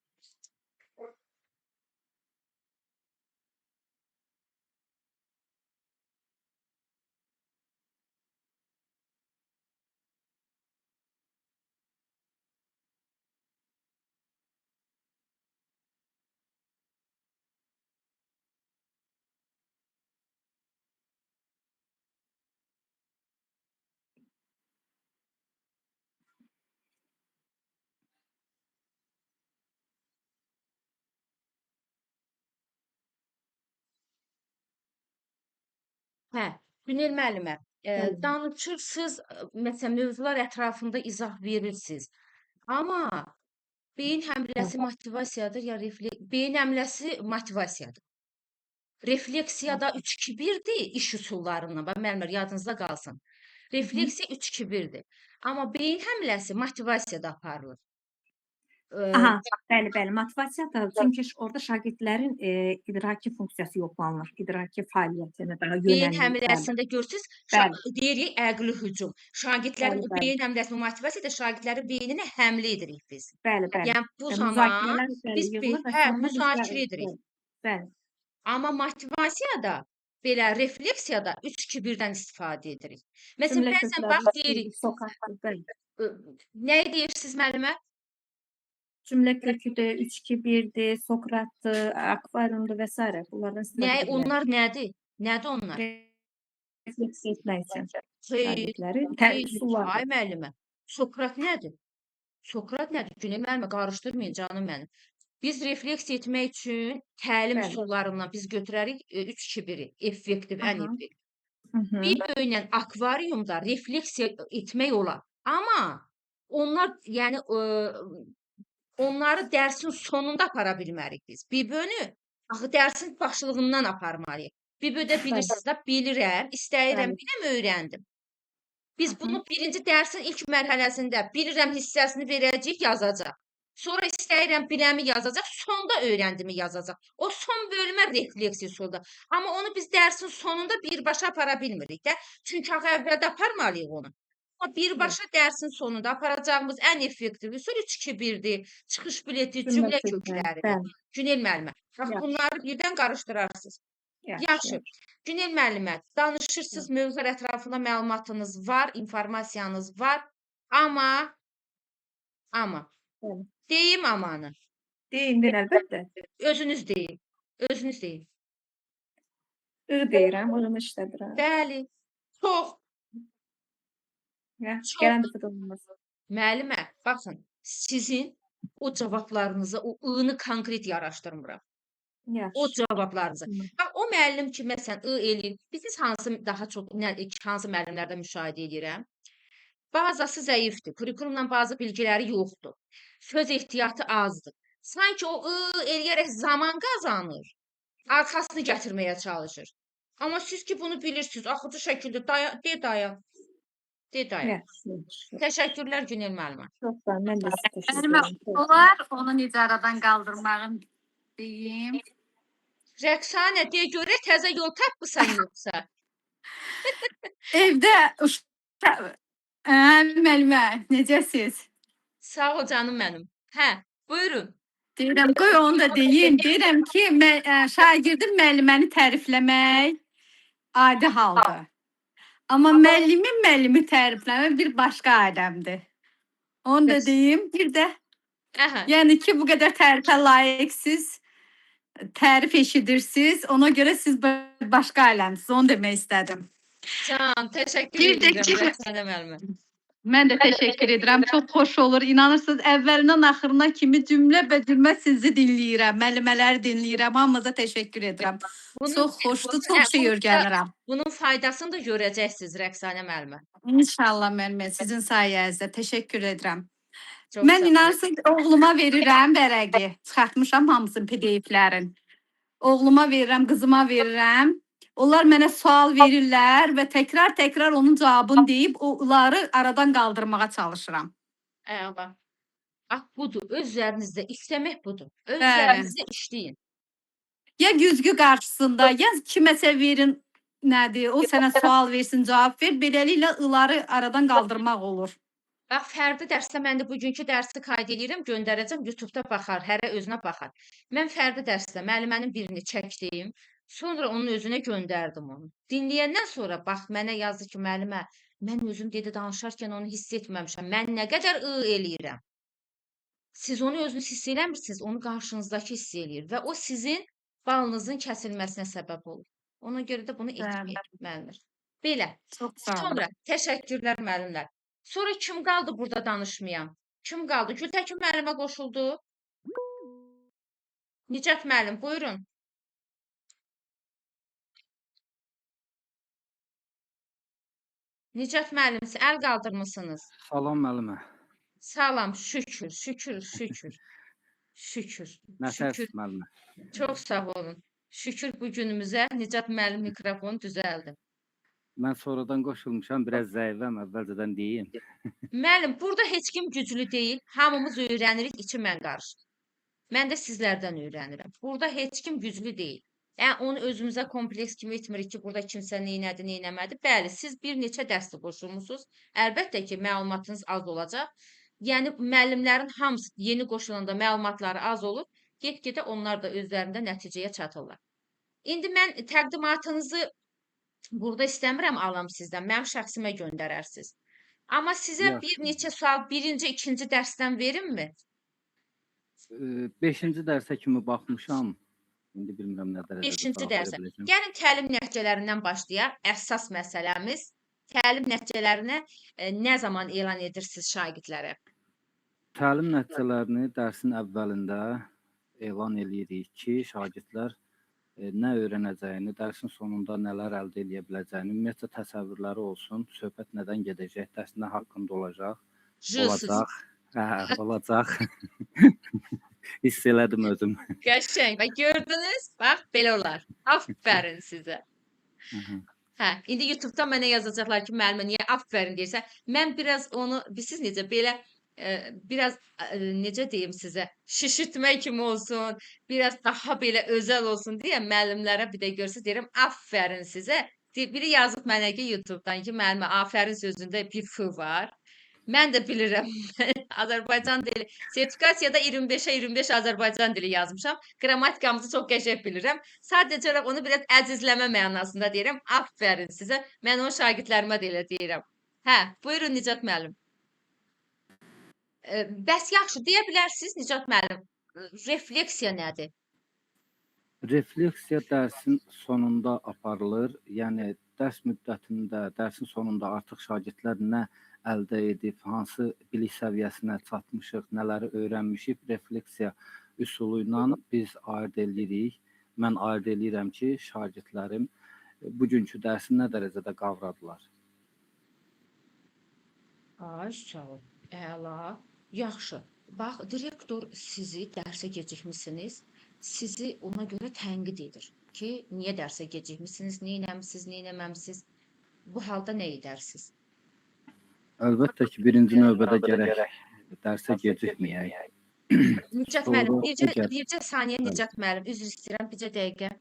Speaker 2: Hə, Günel müəllimə,
Speaker 7: Bəli.
Speaker 2: danışırsınız, məsələn, mövzular ətrafında izah verirsiniz. Amma beyin həmləsi motivasiyadır ya beyin həmləsi motivasiyadır. Refleksiyada 3-2-1-dir iş üsullarından. Bax müəllimlər yadınızda qalsın. Refleksiya 3-2-1-dir. Amma beyin həmləsi motivasiyada aparılır.
Speaker 7: Aha, bəli, bəli, motivasiya da çünki orada şagirdlərin idraki funksiyası yoxlanılır, idraki fəaliyyətinə daha
Speaker 2: Beyin
Speaker 7: yönəlilir.
Speaker 2: həmləsində görürsüz,
Speaker 7: Bəli.
Speaker 2: deyirik əqli hücum. Şagirdlərin
Speaker 7: Bəli,
Speaker 2: o
Speaker 7: bəli.
Speaker 2: beyin həmləsi motivasiyada şagirdlərin beyninə həmlə edirik biz.
Speaker 7: Bəli, bəli.
Speaker 2: Yəni bu zaman
Speaker 7: Müzakirələr bəli,
Speaker 2: biz
Speaker 7: yığılır və
Speaker 2: hə,
Speaker 7: sonunda biz
Speaker 2: müzakirə edirik.
Speaker 7: Bəli.
Speaker 2: Amma motivasiyada belə refleksiyada 3-2-1-dən istifadə edirik. Məsələn,
Speaker 7: Cümlə
Speaker 2: bəzən
Speaker 7: kökləri,
Speaker 2: bax deyirik,
Speaker 7: Sokratdır, bəli.
Speaker 2: nə deyirsiniz müəllimə?
Speaker 7: Cümlə köküdür, 3-2-1-dir, Sokratdır, akvariumdur və s. Bunlardan istifadə
Speaker 2: Nə,
Speaker 7: edə bilərik.
Speaker 2: onlar nədir? Nədir onlar?
Speaker 7: Refleksiya etmək üçün
Speaker 2: Xeyr,
Speaker 7: şagirdləri
Speaker 2: xeyr,
Speaker 7: üsullardır.
Speaker 2: ay müəllimə. Sokrat nədir? Sokrat nədir? Günel müəllimə qarışdırmayın canım mənim. Biz refleksiya etmək üçün təlim
Speaker 7: Bəli.
Speaker 2: üsullarından biz götürərik 3-2-1-i, effektiv, ən
Speaker 7: Aha.
Speaker 2: effektiv.
Speaker 7: Hı-hı.
Speaker 2: Bir böylə akvariumda refleksiya etmək olar. Amma onlar, yəni onları dərsin sonunda apara bilmərik biz. BİBÖ-nü axı dərsin başlığından aparmalıyıq. BİBÖ-də bilirsiniz də, bilirəm, istəyirəm,
Speaker 7: Bəli.
Speaker 2: biləm, öyrəndim. Biz
Speaker 7: Hı-hı.
Speaker 2: bunu birinci dərsin ilk mərhələsində bilirəm hissəsini verəcəyik, yazacaq. Sonra istəyirəm, biləmi yazacaq, sonda öyrəndimi yazacaq. O son bölmə refleksiya üsuludur. Amma onu biz dərsin sonunda birbaşa apara bilmirik də. Çünki axı əvvəldə aparmalıyıq onu. Amma birbaşa dərsin sonunda aparacağımız ən effektiv üsul 3-2-1-dir. Çıxış bileti, cümlə kökləridir.
Speaker 7: Bəli.
Speaker 2: Günel müəllimə, bax
Speaker 7: Yaxşı.
Speaker 2: bunları birdən qarışdırarsınız. Yaxşı. Günel müəllimə, danışırsınız, mövzular ətrafında məlumatınız var, informasiyanız var. Amma
Speaker 7: Bəli.
Speaker 2: deyim amanı.
Speaker 7: Deyim, əlbəttə.
Speaker 2: Özünüz deyin. Özünüz deyin.
Speaker 7: Deyirəm, onu işlədirəm.
Speaker 2: Bəli. Çox.
Speaker 7: Yaxşı,
Speaker 2: Çox.
Speaker 7: gələn dəfə də olmaz.
Speaker 2: Müəllimə, baxın, sizin o cavablarınızı, o ı-nı konkret yaraşdırmıram.
Speaker 7: Yaxşı.
Speaker 2: O cavablarınızı. Bax, o müəllim ki, məsələn, eləyir. Bilirsiniz hansı daha çox, hansı müəllimlərdə müşahidə edirəm? Bazası zəifdir, kurikulumla bazı bilgiləri yoxdur. Söz ehtiyatı azdır. Sanki o eləyərək zaman qazanır, arxasını gətirməyə çalışır. Amma siz ki, bunu bilirsiniz, axıcı şəkildə dayan.
Speaker 7: Yaxşı.
Speaker 2: Təşəkkürlər Günel müəllimə.
Speaker 7: Çox sağ olun, mən də sizə təşəkkür
Speaker 8: Mənim
Speaker 7: edirəm.
Speaker 8: olar onu necə aradan qaldırmağım deyim.
Speaker 2: Rəqsanə, deyə görə təzə yol tapmısan yoxsa?
Speaker 8: Evdə uşaq müəllimə, necəsiz?
Speaker 2: Sağ ol canım mənim. Hə, buyurun.
Speaker 8: Deyirəm, qoy onu da deyim. Deyirəm ki, şagirdin müəlliməni tərifləmək adi haldır. Amma müəllimi tərifləmək bir başqa aləmdir. Onu da
Speaker 2: Bəs.
Speaker 8: deyim. Bir də,
Speaker 2: Əhə.
Speaker 8: yəni ki, bu qədər tərifə layiqsiz, tərif eşidirsiniz. Ona görə siz başqa aləmsiniz. Onu demək istədim.
Speaker 2: Can, təşəkkür
Speaker 8: Bir də
Speaker 2: edirəm
Speaker 8: ki-
Speaker 2: Rəqsanə müəllimə.
Speaker 8: Mən də təşəkkür edirəm. Çox xoş olur. İnanırsınız, əvvəlindən axırına kimi cümlə sizi dinləyirəm. Müəllimələri dinləyirəm. Hamınıza təşəkkür edirəm. Çox xoşdur. Çox şey öyrənirəm.
Speaker 2: Bunun faydasını da görəcəksiniz Rəqsanə müəllimə.
Speaker 8: İnşallah müəllimə, sizin sayənizdə təşəkkür edirəm.
Speaker 2: Çox
Speaker 8: Mən
Speaker 2: sağ olun.
Speaker 8: inanırsınız, oğluma verirəm vərəqi. Çıxartmışam hamısını PDF-lərin. Oğluma verirəm, qızıma verirəm. Onlar mənə sual verirlər və təkrar onun cavabını deyib onları aradan qaldırmağa çalışıram.
Speaker 2: Əla. Bax budur, öz üzərinizdə işləmək budur. Öz
Speaker 8: Bəli.
Speaker 2: üzərinizdə işləyin.
Speaker 8: Ya güzgü qarşısında, ya kiməsə verin nədir, o sənə sual versin, cavab ver. Beləliklə onları aradan qaldırmaq olur.
Speaker 2: Bax, fərdi dərsdə mən də bugünkü dərsi qayd edirəm, göndərəcəm, YouTube-da baxar, hərə özünə baxar. Mən fərdi dərsdə müəllimənin birini çəkdim, sonra onun özünə göndərdim onu. Dinləyəndən sonra bax, mənə yazdı ki, müəllimə, mən özüm dedi danışarkən onu hiss etməmişəm. Mən nə qədər eləyirəm. Siz onu özünüz hiss eləmirsiniz, onu qarşınızdakı hiss eləyir və o sizin balınızın kəsilməsinə səbəb olur. Ona görə də bunu etmək müəllimlər. Belə.
Speaker 8: Çox sağ olun.
Speaker 2: Sonra təşəkkürlər müəllimlər. Sonra kim qaldı burada danışmayan? Kim qaldı? Gültəkin müəllimə qoşuldu. Nicat müəllim, buyurun. Nicat müəllim, siz əl qaldırmısınız?
Speaker 9: Salam müəllimə.
Speaker 2: Salam, şükür, şükür, şükür. Şükür.
Speaker 9: Nətərsiniz müəllimə?
Speaker 2: Çox sağ olun. Şükür bu günümüzə Nicat müəllim mikrofonu düzəldi.
Speaker 9: Mən sonradan qoşulmuşam, biraz zəifəm, əvvəlcədən deyim.
Speaker 2: Müəllim, burada heç kim güclü deyil. Hamımız öyrənirik, içi mən qarışır. Mən də sizlərdən öyrənirəm. Burada heç kim güclü deyil. Yəni onu özümüzə kompleks kimi etmirik ki, burada kimsə neynədi, neynəmədi. Bəli, siz bir neçə dərsdə qoşulmusunuz. Əlbəttə ki, məlumatınız az olacaq. Yəni müəllimlərin hamısı yeni qoşulanda məlumatları az olur. Get-gedə onlar da özlərində nəticəyə çatırlar. İndi mən təqdimatınızı burada istəmirəm alam sizdən. Mənim şəxsimə göndərərsiniz. Amma sizə bir neçə sual birinci, ikinci dərsdən verimmi?
Speaker 9: 5-ci dərsə kimi baxmışam. İndi bilmirəm nə dərəcədə
Speaker 2: 5-ci dərsə. Gəlin təlim nəticələrindən başlayaq. Əsas məsələmiz təlim nəticələrini nə zaman elan edirsiniz şagirdlərə?
Speaker 9: Təlim nəticələrini dərsin əvvəlində elan edirik ki, şagirdlər nə öyrənəcəyini, dərsin sonunda nələr əldə edə biləcəyini, ümumiyyətlə təsəvvürləri olsun, söhbət nədən gedəcək, dərs nə haqqında olacaq. Olacaq. Hə, olacaq. Hiss elədim özüm.
Speaker 2: Qəşəng. Bax gördünüz? Bax belə olar. Afərin sizə. Hə, indi YouTube-dan mənə yazacaqlar ki, müəllimə niyə afərin deyirsən? Mən biraz onu, siz necə belə biraz necə deyim sizə, şişirtmək kimi olsun, biraz daha belə özəl olsun deyə müəllimlərə bir də görsünüz, deyirəm, afərin sizə. Biri yazıb mənə ki, YouTube-dan ki, müəllimə, afərin sözündə bir f var. Mən də bilirəm, Azərbaycan dili, sertifikasiyada 25-ə 25 Azərbaycan dili yazmışam. Qrammatikamızı çox qəşəng bilirəm. Sadəcə olaraq onu biraz əzizləmə mənasında deyirəm, afərin sizə. Mən onun şagirdlərimə də elə deyirəm. Hə, buyurun Nicat müəllim. Bəs yaxşı, deyə bilərsiniz Nicat müəllim, refleksiya nədir?
Speaker 9: Refleksiya dərsin sonunda aparılır. Yəni, dərs müddətində, dərsin sonunda artıq şagirdlər nə əldə edib, hansı bilik səviyyəsinə çatmışıq, nələri öyrənmişik, refleksiya üsulu ilə biz ayırd edirik. Mən ayırd edirəm ki, şagirdlərim bugünkü dərsi nə dərəcədə qavradılar.
Speaker 2: Ay, sağ ol. Əla. Yaxşı. Bax, direktor sizi dərsə gecikmişsiniz. Sizi ona görə tənqid edir ki, niyə dərsə gecikmişsiniz, neynəmişsiniz, neynəməmişsiniz. Bu halda nə edərsiniz?
Speaker 9: Əlbəttə ki, birinci növbədə gərək dərsə gecikməyək.
Speaker 2: Nicat müəllim, bircə saniyə Nicat müəllim, üzr istəyirəm, bircə dəqiqə.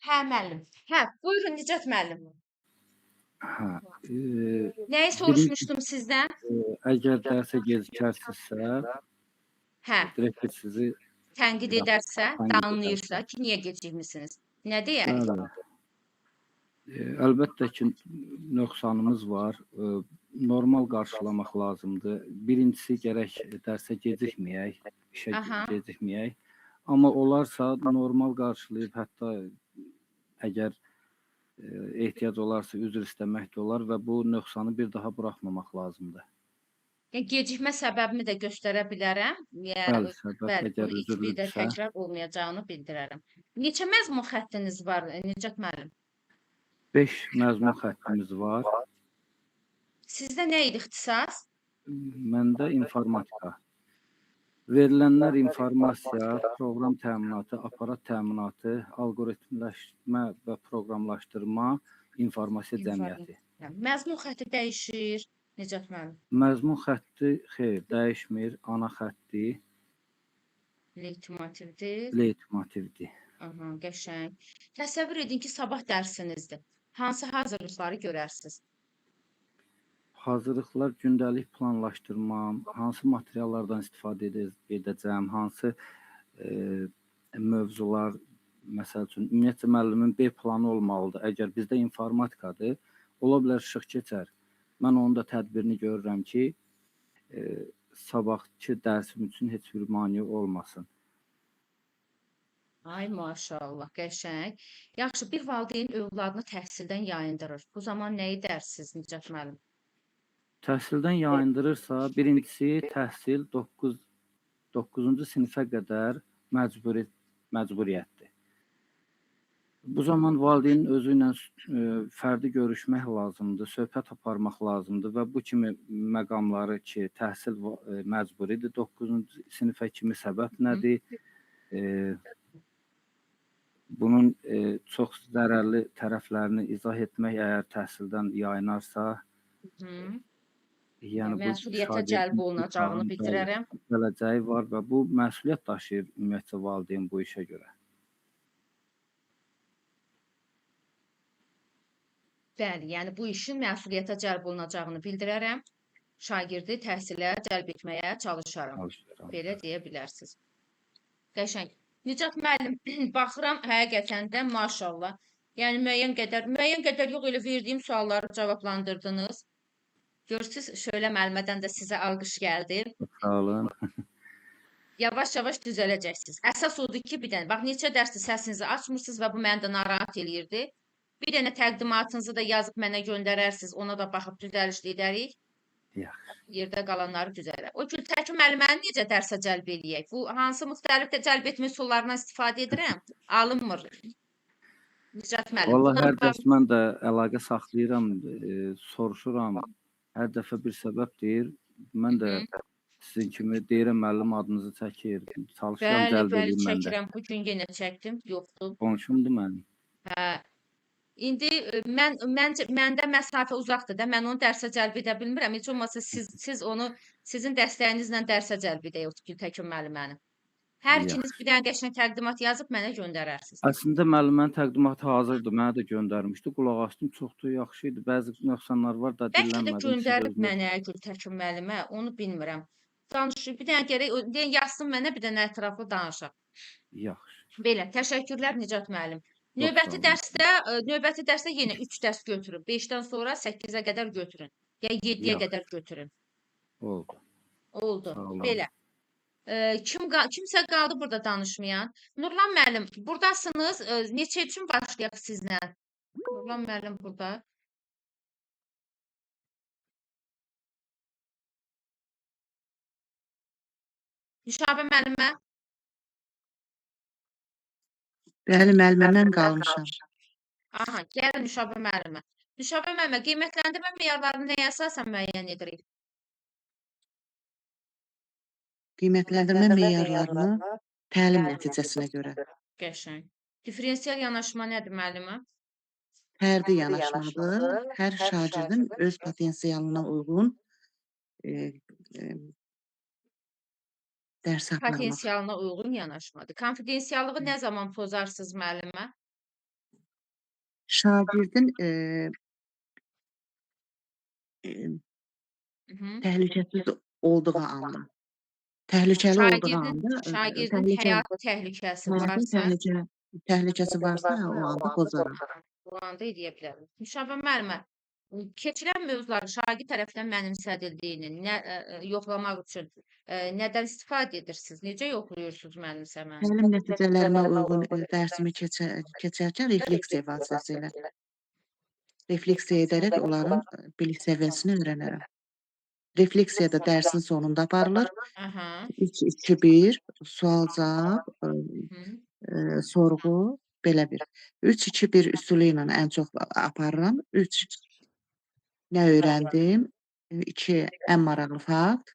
Speaker 2: Hə, müəllim. Hə, buyurun Nicat müəllim. Nəyi soruşmuşdum sizdən?
Speaker 9: Əgər dərsə gecikərsinizsə, direktor sizi
Speaker 2: tənqid edərsə, danlayırsa ki, niyə gecikmişsiniz? Nə deyək?
Speaker 9: Əlbəttə ki, nöqsanımız var. Normal qarşılamaq lazımdır. Birincisi gərək dərsə gecikməyək, işə
Speaker 2: Aha.
Speaker 9: gecikməyək. Amma olarsa normal qarşılayıb, hətta əgər ehtiyac olarsa üzr istəmək də olar və bu nöqsanı bir daha buraxmamaq lazımdır.
Speaker 2: Yəni gecikmə səbəbimi də göstərə bilərəm.
Speaker 9: Bəli, səbəb
Speaker 2: Bəli,
Speaker 9: əgər
Speaker 2: bu bir də
Speaker 9: üzürlüdürsə,
Speaker 2: təkrar olmayacağını bildirərəm. Neçə məzmun xəttiniz var, Nicat müəllim?
Speaker 9: 5 məzmun xəttimiz var.
Speaker 2: Sizdə nə idi ixtisas?
Speaker 9: Məndə informatika. Verilənlər informasiya, proqram təminatı, aparat təminatı, alqoritmləşmə və proqramlaşdırma, informasiya cəmiyyəti.
Speaker 2: Yəni, məzmun xətti dəyişir, Nicat müəllim.
Speaker 9: Məzmun xətti xeyr, dəyişmir, ana xətti
Speaker 2: Leitmotivdir.
Speaker 9: leytmotivdir.
Speaker 2: Aha, qəşəng. Təsəvvür edin ki, sabah dərsinizdir. Hansı hazırlıqları görərsiniz?
Speaker 9: Hazırlıqlar gündəlik planlaşdırmam, hansı materiallardan istifadə edəcəm, hansı mövzular, məsəl üçün, ümumiyyətlə müəllimin B planı olmalıdır. Əgər bizdə informatikadır, ola bilər işıq keçər. Mən onun da tədbirini görürəm ki, sabahki dərsim üçün heç bir mane olmasın.
Speaker 2: Ay maşallah, qəşəng. Yaxşı, bir valideyn övladını təhsildən yayındırır. Bu zaman nə edərsiniz, Nicat müəllim?
Speaker 9: Təhsildən yayındırırsa, birincisi təhsil 9-cu sinifə qədər məcburiyyətdir. Bu zaman valideynin özü ilə fərdi görüşmək lazımdır, söhbət aparmaq lazımdır və bu kimi məqamları ki, təhsil məcburidir, 9-cu sinifə kimi səbəb nədir? Bunun çox zərərli tərəflərini izah etmək əgər təhsildən yayınarsa, yəni bu
Speaker 2: Məsuliyyətə cəlb olunacağını bildirərəm.
Speaker 9: Gələcəyi var və bu məsuliyyət daşıyır ümumiyyətlə valideyn bu işə görə.
Speaker 2: Bəli, yəni bu işin məsuliyyətə cəlb olunacağını bildirərəm. Şagirdi təhsilə cəlb etməyə çalışaram. Belə deyə bilərsiniz. Qəşəng. Nicat müəllim, baxıram həqiqətən də maşallah. Yəni müəyyən qədər yox, elə verdiyim sualları cavablandırdınız. Görürsünüz, Şölə müəllimədən də sizə alqış gəldi.
Speaker 9: Sağ olun.
Speaker 2: Yavaş-yavaş düzələcəksiniz. Əsas odur ki, bir dənə, bax, neçə dərsdir səsinizi açmırsınız və bu məni də narahat eləyirdi. Bir dənə təqdimatınızı da yazıb mənə göndərərsiniz, ona da baxıb düzəliş edərik.
Speaker 9: Yaxşı.
Speaker 2: Yerdə qalanları düzələr. O Gültəkin müəlliməni necə dərsə cəlb eləyək? Bu hansı müxtəlif də cəlb etmə üsullarından istifadə edirəm? Alınmır. Nicat müəllim.
Speaker 9: Vallahi hər dərs mən də əlaqə saxlayıram, soruşuram. Hər dəfə bir səbəb deyir. Mən də sizin kimi deyirəm, müəllim adınızı çəkir. Çalışıram cəlb
Speaker 2: Bəli,
Speaker 9: edeyim mən də.
Speaker 2: çəkirəm. Bu gün yenə çəkdim. Yoxdur.
Speaker 9: Qonşumdur mənim.
Speaker 2: Hə. İndi məndə məsafə uzaqdır da, mən onu dərsə cəlb edə bilmirəm. Heç olmasa siz onu sizin dəstəyinizlə dərsə cəlb edək Gültəkin müəlliməni. Hər ikiniz bir dənə qəşəng təqdimat yazıb mənə göndərərsiniz.
Speaker 9: Əslində müəllimənin təqdimatı hazırdır, mənə də göndərmişdi. Qulaq asdım, çox da yaxşı idi. Bəzi nöqsanlar var da
Speaker 2: Bəlkə də
Speaker 9: dillənmədim.
Speaker 2: göndərib mənə Gültəkin müəllimə, onu bilmirəm. Danışır, bir dənə gərək yazsın mənə, bir dənə ətraflı danışaq.
Speaker 9: Yaxşı.
Speaker 2: Belə, təşəkkürlər Nicat müəllim.
Speaker 9: Çox
Speaker 2: Növbəti dərsdə yenə 3 dərs götürün. 5-dən sonra 8-ə qədər götürün. Ya 7-yə qədər götürün.
Speaker 9: Oldu.
Speaker 2: Oldu.
Speaker 9: Sağ olun.
Speaker 2: Belə. Kimsə qaldı burada danışmayan. Nurlan müəllim, buradasınız. Neçə üçün başlayaq sizlə? Nurlan müəllim burada. Nüşabə müəllimə.
Speaker 10: Bəli, müəllimə, mən qalmışam.
Speaker 2: Aha, gəlin Nüşabə müəllimə. Nüşabə müəllimə, qiymətləndirmə meyarlarını nəyə əsasən müəyyən edirik?
Speaker 10: Qiymətləndirmə meyarlarını təlim nəticəsinə görə.
Speaker 2: Qəşəng. Diferensial yanaşma nədir müəllimə?
Speaker 10: Fərdi yanaşmadır. Hər şagirdin öz potensialına uyğun dərs aparmaq.
Speaker 2: Potensialına uyğun yanaşmadır. Konfidensiallığı nə zaman pozarsınız müəllimə?
Speaker 10: Şagirdin təhlükəsiz olduğu anda. Təhlükəli olduğu anda.
Speaker 2: Şagirdin həyat təhlükəsi varsa.
Speaker 10: Təhlükəsi varsa o anda pozaram.
Speaker 2: olanda edə bilərəm. Müşavə müəllimə, keçirilən mövzuların şagird tərəfindən mənimsədildiyini yoxlamaq üçün nədən istifadə edirsiniz? Necə yoxlayırsınız mənimsəməni?
Speaker 10: Təlim nəticələrinə uyğun dərsimi keçərkən refleksiya vasitəsilə refleksiya edərək onların bilik səviyyəsini öyrənərəm. Refleksiya da dərsin sonunda aparılır.
Speaker 2: Aha.
Speaker 10: 3-2-1, sual-cavab,
Speaker 2: Hı.
Speaker 10: sorğu, belə bir. 3-2-1 üsulu ilə ən çox aparıram. 3 nə öyrəndim? 2 ən maraqlı fakt.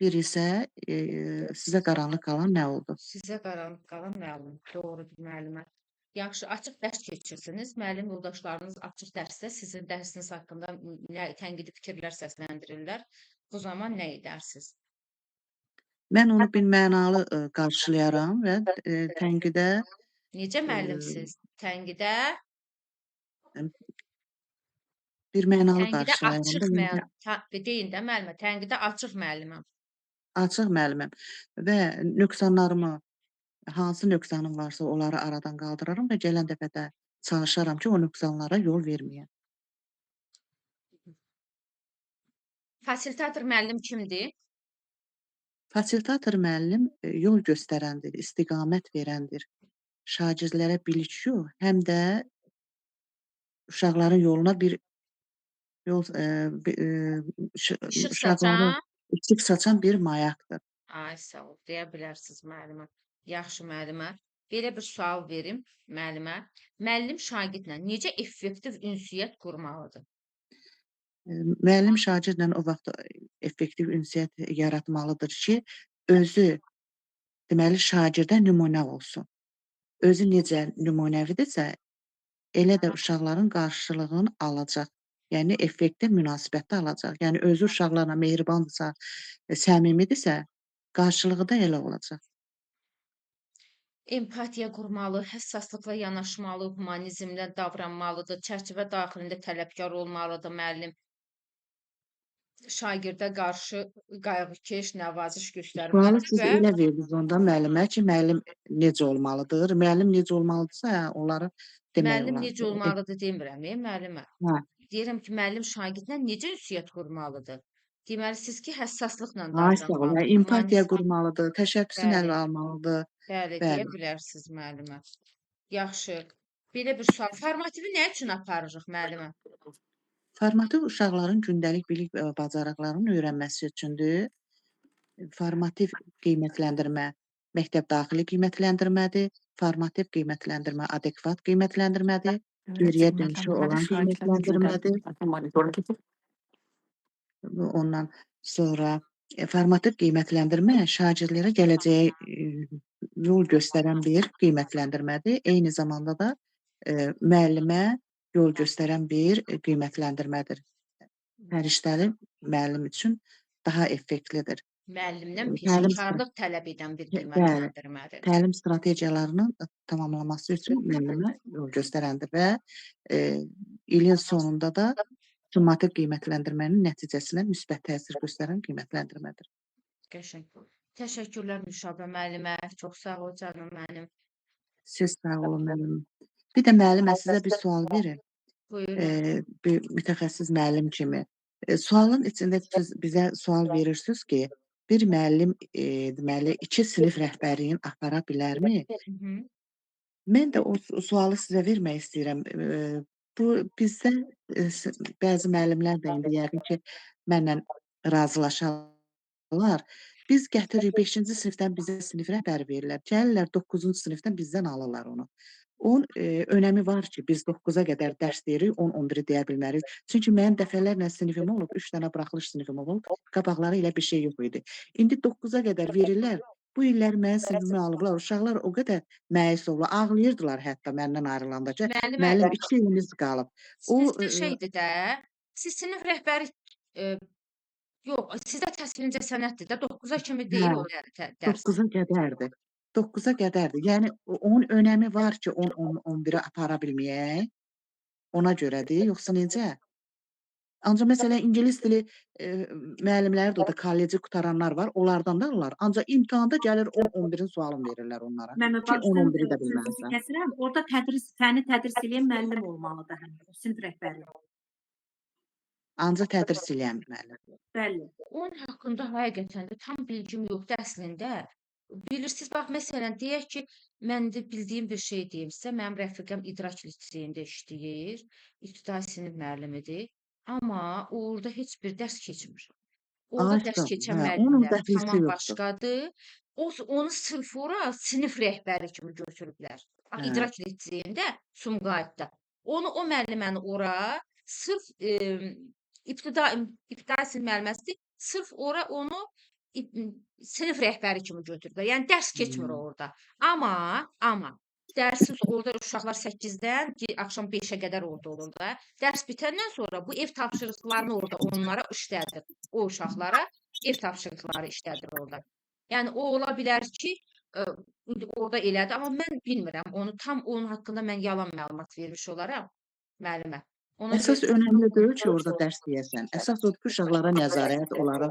Speaker 10: 1 isə sizə qaranlıq qalan nə oldu?
Speaker 2: Sizə qaranlıq qalan məlum. Doğrudur müəllimə. Yaxşı, açıq dərs keçirsiniz. Müəllim yoldaşlarınız açıq dərsdə sizin dərsiniz haqqında tənqidi fikirlər səsləndirirlər. Bu zaman nə edərsiniz?
Speaker 10: Mən onu bilmənalı qarşılayaram və tənqidə
Speaker 2: Necə müəllimsiz? Tənqidə
Speaker 10: birmənalı
Speaker 2: açıq
Speaker 10: qarşılayaram.
Speaker 2: müəllim. Deyin də müəllimə, tənqidə açıq müəlliməm.
Speaker 10: Açıq müəlliməm və nöqsanlarımı, hansı nöqsanım varsa onları aradan qaldıraram və gələn dəfə də çalışaram ki, o nöqsanlara yol verməyəm.
Speaker 2: Fasilitator müəllim kimdir?
Speaker 10: Fasilitator müəllim yol göstərəndir, istiqamət verəndir. Şagirdlərə bilik yox, həm də uşaqların yoluna bir yol
Speaker 2: İşıq
Speaker 10: uşaqlara
Speaker 2: saçan?
Speaker 10: işıq saçan bir mayaqdır.
Speaker 2: Ay, sağ ol. Deyə bilərsiniz müəllimə. Yaxşı müəllimə. Belə bir sual verim müəllimə. Müəllim şagirdlə necə effektiv ünsiyyət qurmalıdır?
Speaker 10: Müəllim şagirdlə o vaxt effektiv ünsiyyət yaratmalıdır ki, özü deməli şagirdə nümunə olsun. Özü necə nümunəvidirsə, elə də uşaqların qarşılığını alacaq. Yəni effektiv münasibətdə alacaq. Yəni özü uşaqlarla mehribandırsa, səmimidirsə, qarşılığı da elə olacaq.
Speaker 2: Empatiya qurmalı, həssaslıqla yanaşmalı, humanizmlə davranmalıdır, çərçivə daxilində tələbkar olmalıdır müəllim. Şagirdə qarşı qayğıkeş, nəvaziş
Speaker 10: Sualı
Speaker 2: göstərməlidir
Speaker 10: siz
Speaker 2: və
Speaker 10: elə verdiniz onda müəllimə ki, müəllim necə olmalıdır? Müəllim necə olmalıdırsa, onları demək
Speaker 2: müəllim
Speaker 10: olar.
Speaker 2: necə olmalıdır demirəm, müəllimə.
Speaker 10: Hə.
Speaker 2: Deyirəm ki, müəllim şagirdlə necə ünsiyyət qurmalıdır? Deməlisiniz ki, həssaslıqla
Speaker 10: Ay sağ ol.
Speaker 2: davranmalıdır.
Speaker 10: Empatiya qurmalıdır, təşəbbüsünü
Speaker 2: Bəli.
Speaker 10: ələ almalıdır.
Speaker 2: Bəli,
Speaker 10: Bəli.
Speaker 2: deyə bilərsiniz müəllimə. Yaxşı. Belə bir sual. Formativi nə üçün aparırıq müəllimə?
Speaker 10: Formativ uşaqların gündəlik bilik və bacarıqlarının öyrənməsi üçündür. Formativ qiymətləndirmə məktəb daxili qiymətləndirmədir. Formativ qiymətləndirmə adekvat qiymətləndirmədir. Geriyə dönüşü olan qiymətləndirmədir. Ondan sonra formativ qiymətləndirmə şagirdlərə gələcəyə yol göstərən bir qiymətləndirmədir. Eyni zamanda da müəllimə yol göstərən bir qiymətləndirmədir. Hər işləri müəllim üçün daha effektlidir.
Speaker 2: Müəllimdən
Speaker 10: Təlim
Speaker 2: peşəkarlıq tələb edən bir
Speaker 10: Bəli.
Speaker 2: qiymətləndirmədir.
Speaker 10: Təlim strategiyalarının tamamlanması üçün müəllimə yol göstərəndir və ilin sonunda da summativ qiymətləndirmənin nəticəsinə müsbət təsir göstərən qiymətləndirmədir.
Speaker 2: Qəşəng. Təşəkkürlər Müşabə müəllimə. Çox sağ ol canım mənim.
Speaker 10: Siz sağ olun müəllim. Bir də müəllimə sizə bir sual verim.
Speaker 2: Buyurun.
Speaker 10: Bir mütəxəssis müəllim kimi. Sualın içində siz bizə sual verirsiniz ki, bir müəllim deməli 2 sinif rəhbərliyin apara bilərmi?
Speaker 2: Hı-hı.
Speaker 10: Mən də o sualı sizə vermək istəyirəm. Bu bizdə bəzi müəllimlər də indi yəqin ki, mənlə razılaşarlar. Biz gətirik 5-ci sinifdən bizə sinif rəhbəri verirlər. Gəlirlər 9-cu sinifdən bizdən alırlar onu. Onun önəmi var ki, biz 9-a qədər dərs deyirik, 10-11-i deyə bilmərik. Çünki mənim dəfələrlə sinifim olub, 3 dənə buraxılış sinifim olub, qabaqları ilə bir şey yox idi. İndi 9-a qədər verirlər. Bu illər mənim sinifimi alıblar. Uşaqlar o qədər məyus olurlar, ağlayırdılar hətta məndən ayrılanda ki, müəllim 2 ilimiz qalıb.
Speaker 2: Sizdə şeydir də, siz sinif rəhbəri yox, sizdə təsvir incəsənətdir də 9-a kimi deyil o dərs.
Speaker 10: 9-a qədərdir. 9-a qədərdir. Yəni onun önəmi var ki, 10-11-i apara bilməyək. Ona görədir, yoxsa necə? Ancaq məsələn ingilis dili müəllimləri də orada kolleci qutaranlar var. Onlardan da alırlar. Ancaq imtahanda gəlir 10-11-in sualını verirlər onlara
Speaker 7: Məmmə
Speaker 10: ki,
Speaker 7: bağışlayın,
Speaker 10: 10-11-i də
Speaker 7: sözünüzü
Speaker 10: bilməlisən.
Speaker 7: kəsirəm. Orada fəni tədris edən müəllim olmalıdır həm də, sinif rəhbəri.
Speaker 10: Ancaq tədris eləyən müəllim.
Speaker 7: Bəli.
Speaker 2: Onun haqqında həqiqətən də tam bilgim yoxdur əslində. Bilirsiniz, bax məsələn deyək ki, mən də bildiyim bir şey deyim sizə. Mənim rəfiqəm İdrak liseyində işləyir, ibtidai sinif müəllimidir. Amma orada heç bir dərs keçmir. Orada dərs
Speaker 10: Aydın.
Speaker 2: keçən
Speaker 10: Hə, onun
Speaker 2: müəllimlər
Speaker 10: dəxlisi
Speaker 2: tamam
Speaker 10: yoxdur.
Speaker 2: başqadır. Onu sırf ora sinif rəhbəri kimi götürüblər. Bax
Speaker 10: Hə.
Speaker 2: İdrak liseyində, Sumqayıtda. O müəlliməni ora sırf ibtidai sinif müəlliməsidir. Sırf ora onu sinif rəhbəri kimi götürüblər. Yəni dərs keçmir orada. Amma dərsi orada uşaqlar 8-dən axşam 5-ə qədər orada olur da. Dərs bitəndən sonra bu ev tapşırıqlarını orada onlara işlədir. O uşaqlara ev tapşırıqları işlədir orada. Yəni o ola bilər ki, orada elədi, amma mən bilmirəm. Onun haqqında mən yalan məlumat vermiş olaram müəllimə. Ona
Speaker 10: Əsas
Speaker 2: görə
Speaker 10: önəmli deyil ki, orada dərs deyəsən. Əsas odur ki, uşaqlara nəzarət, onlara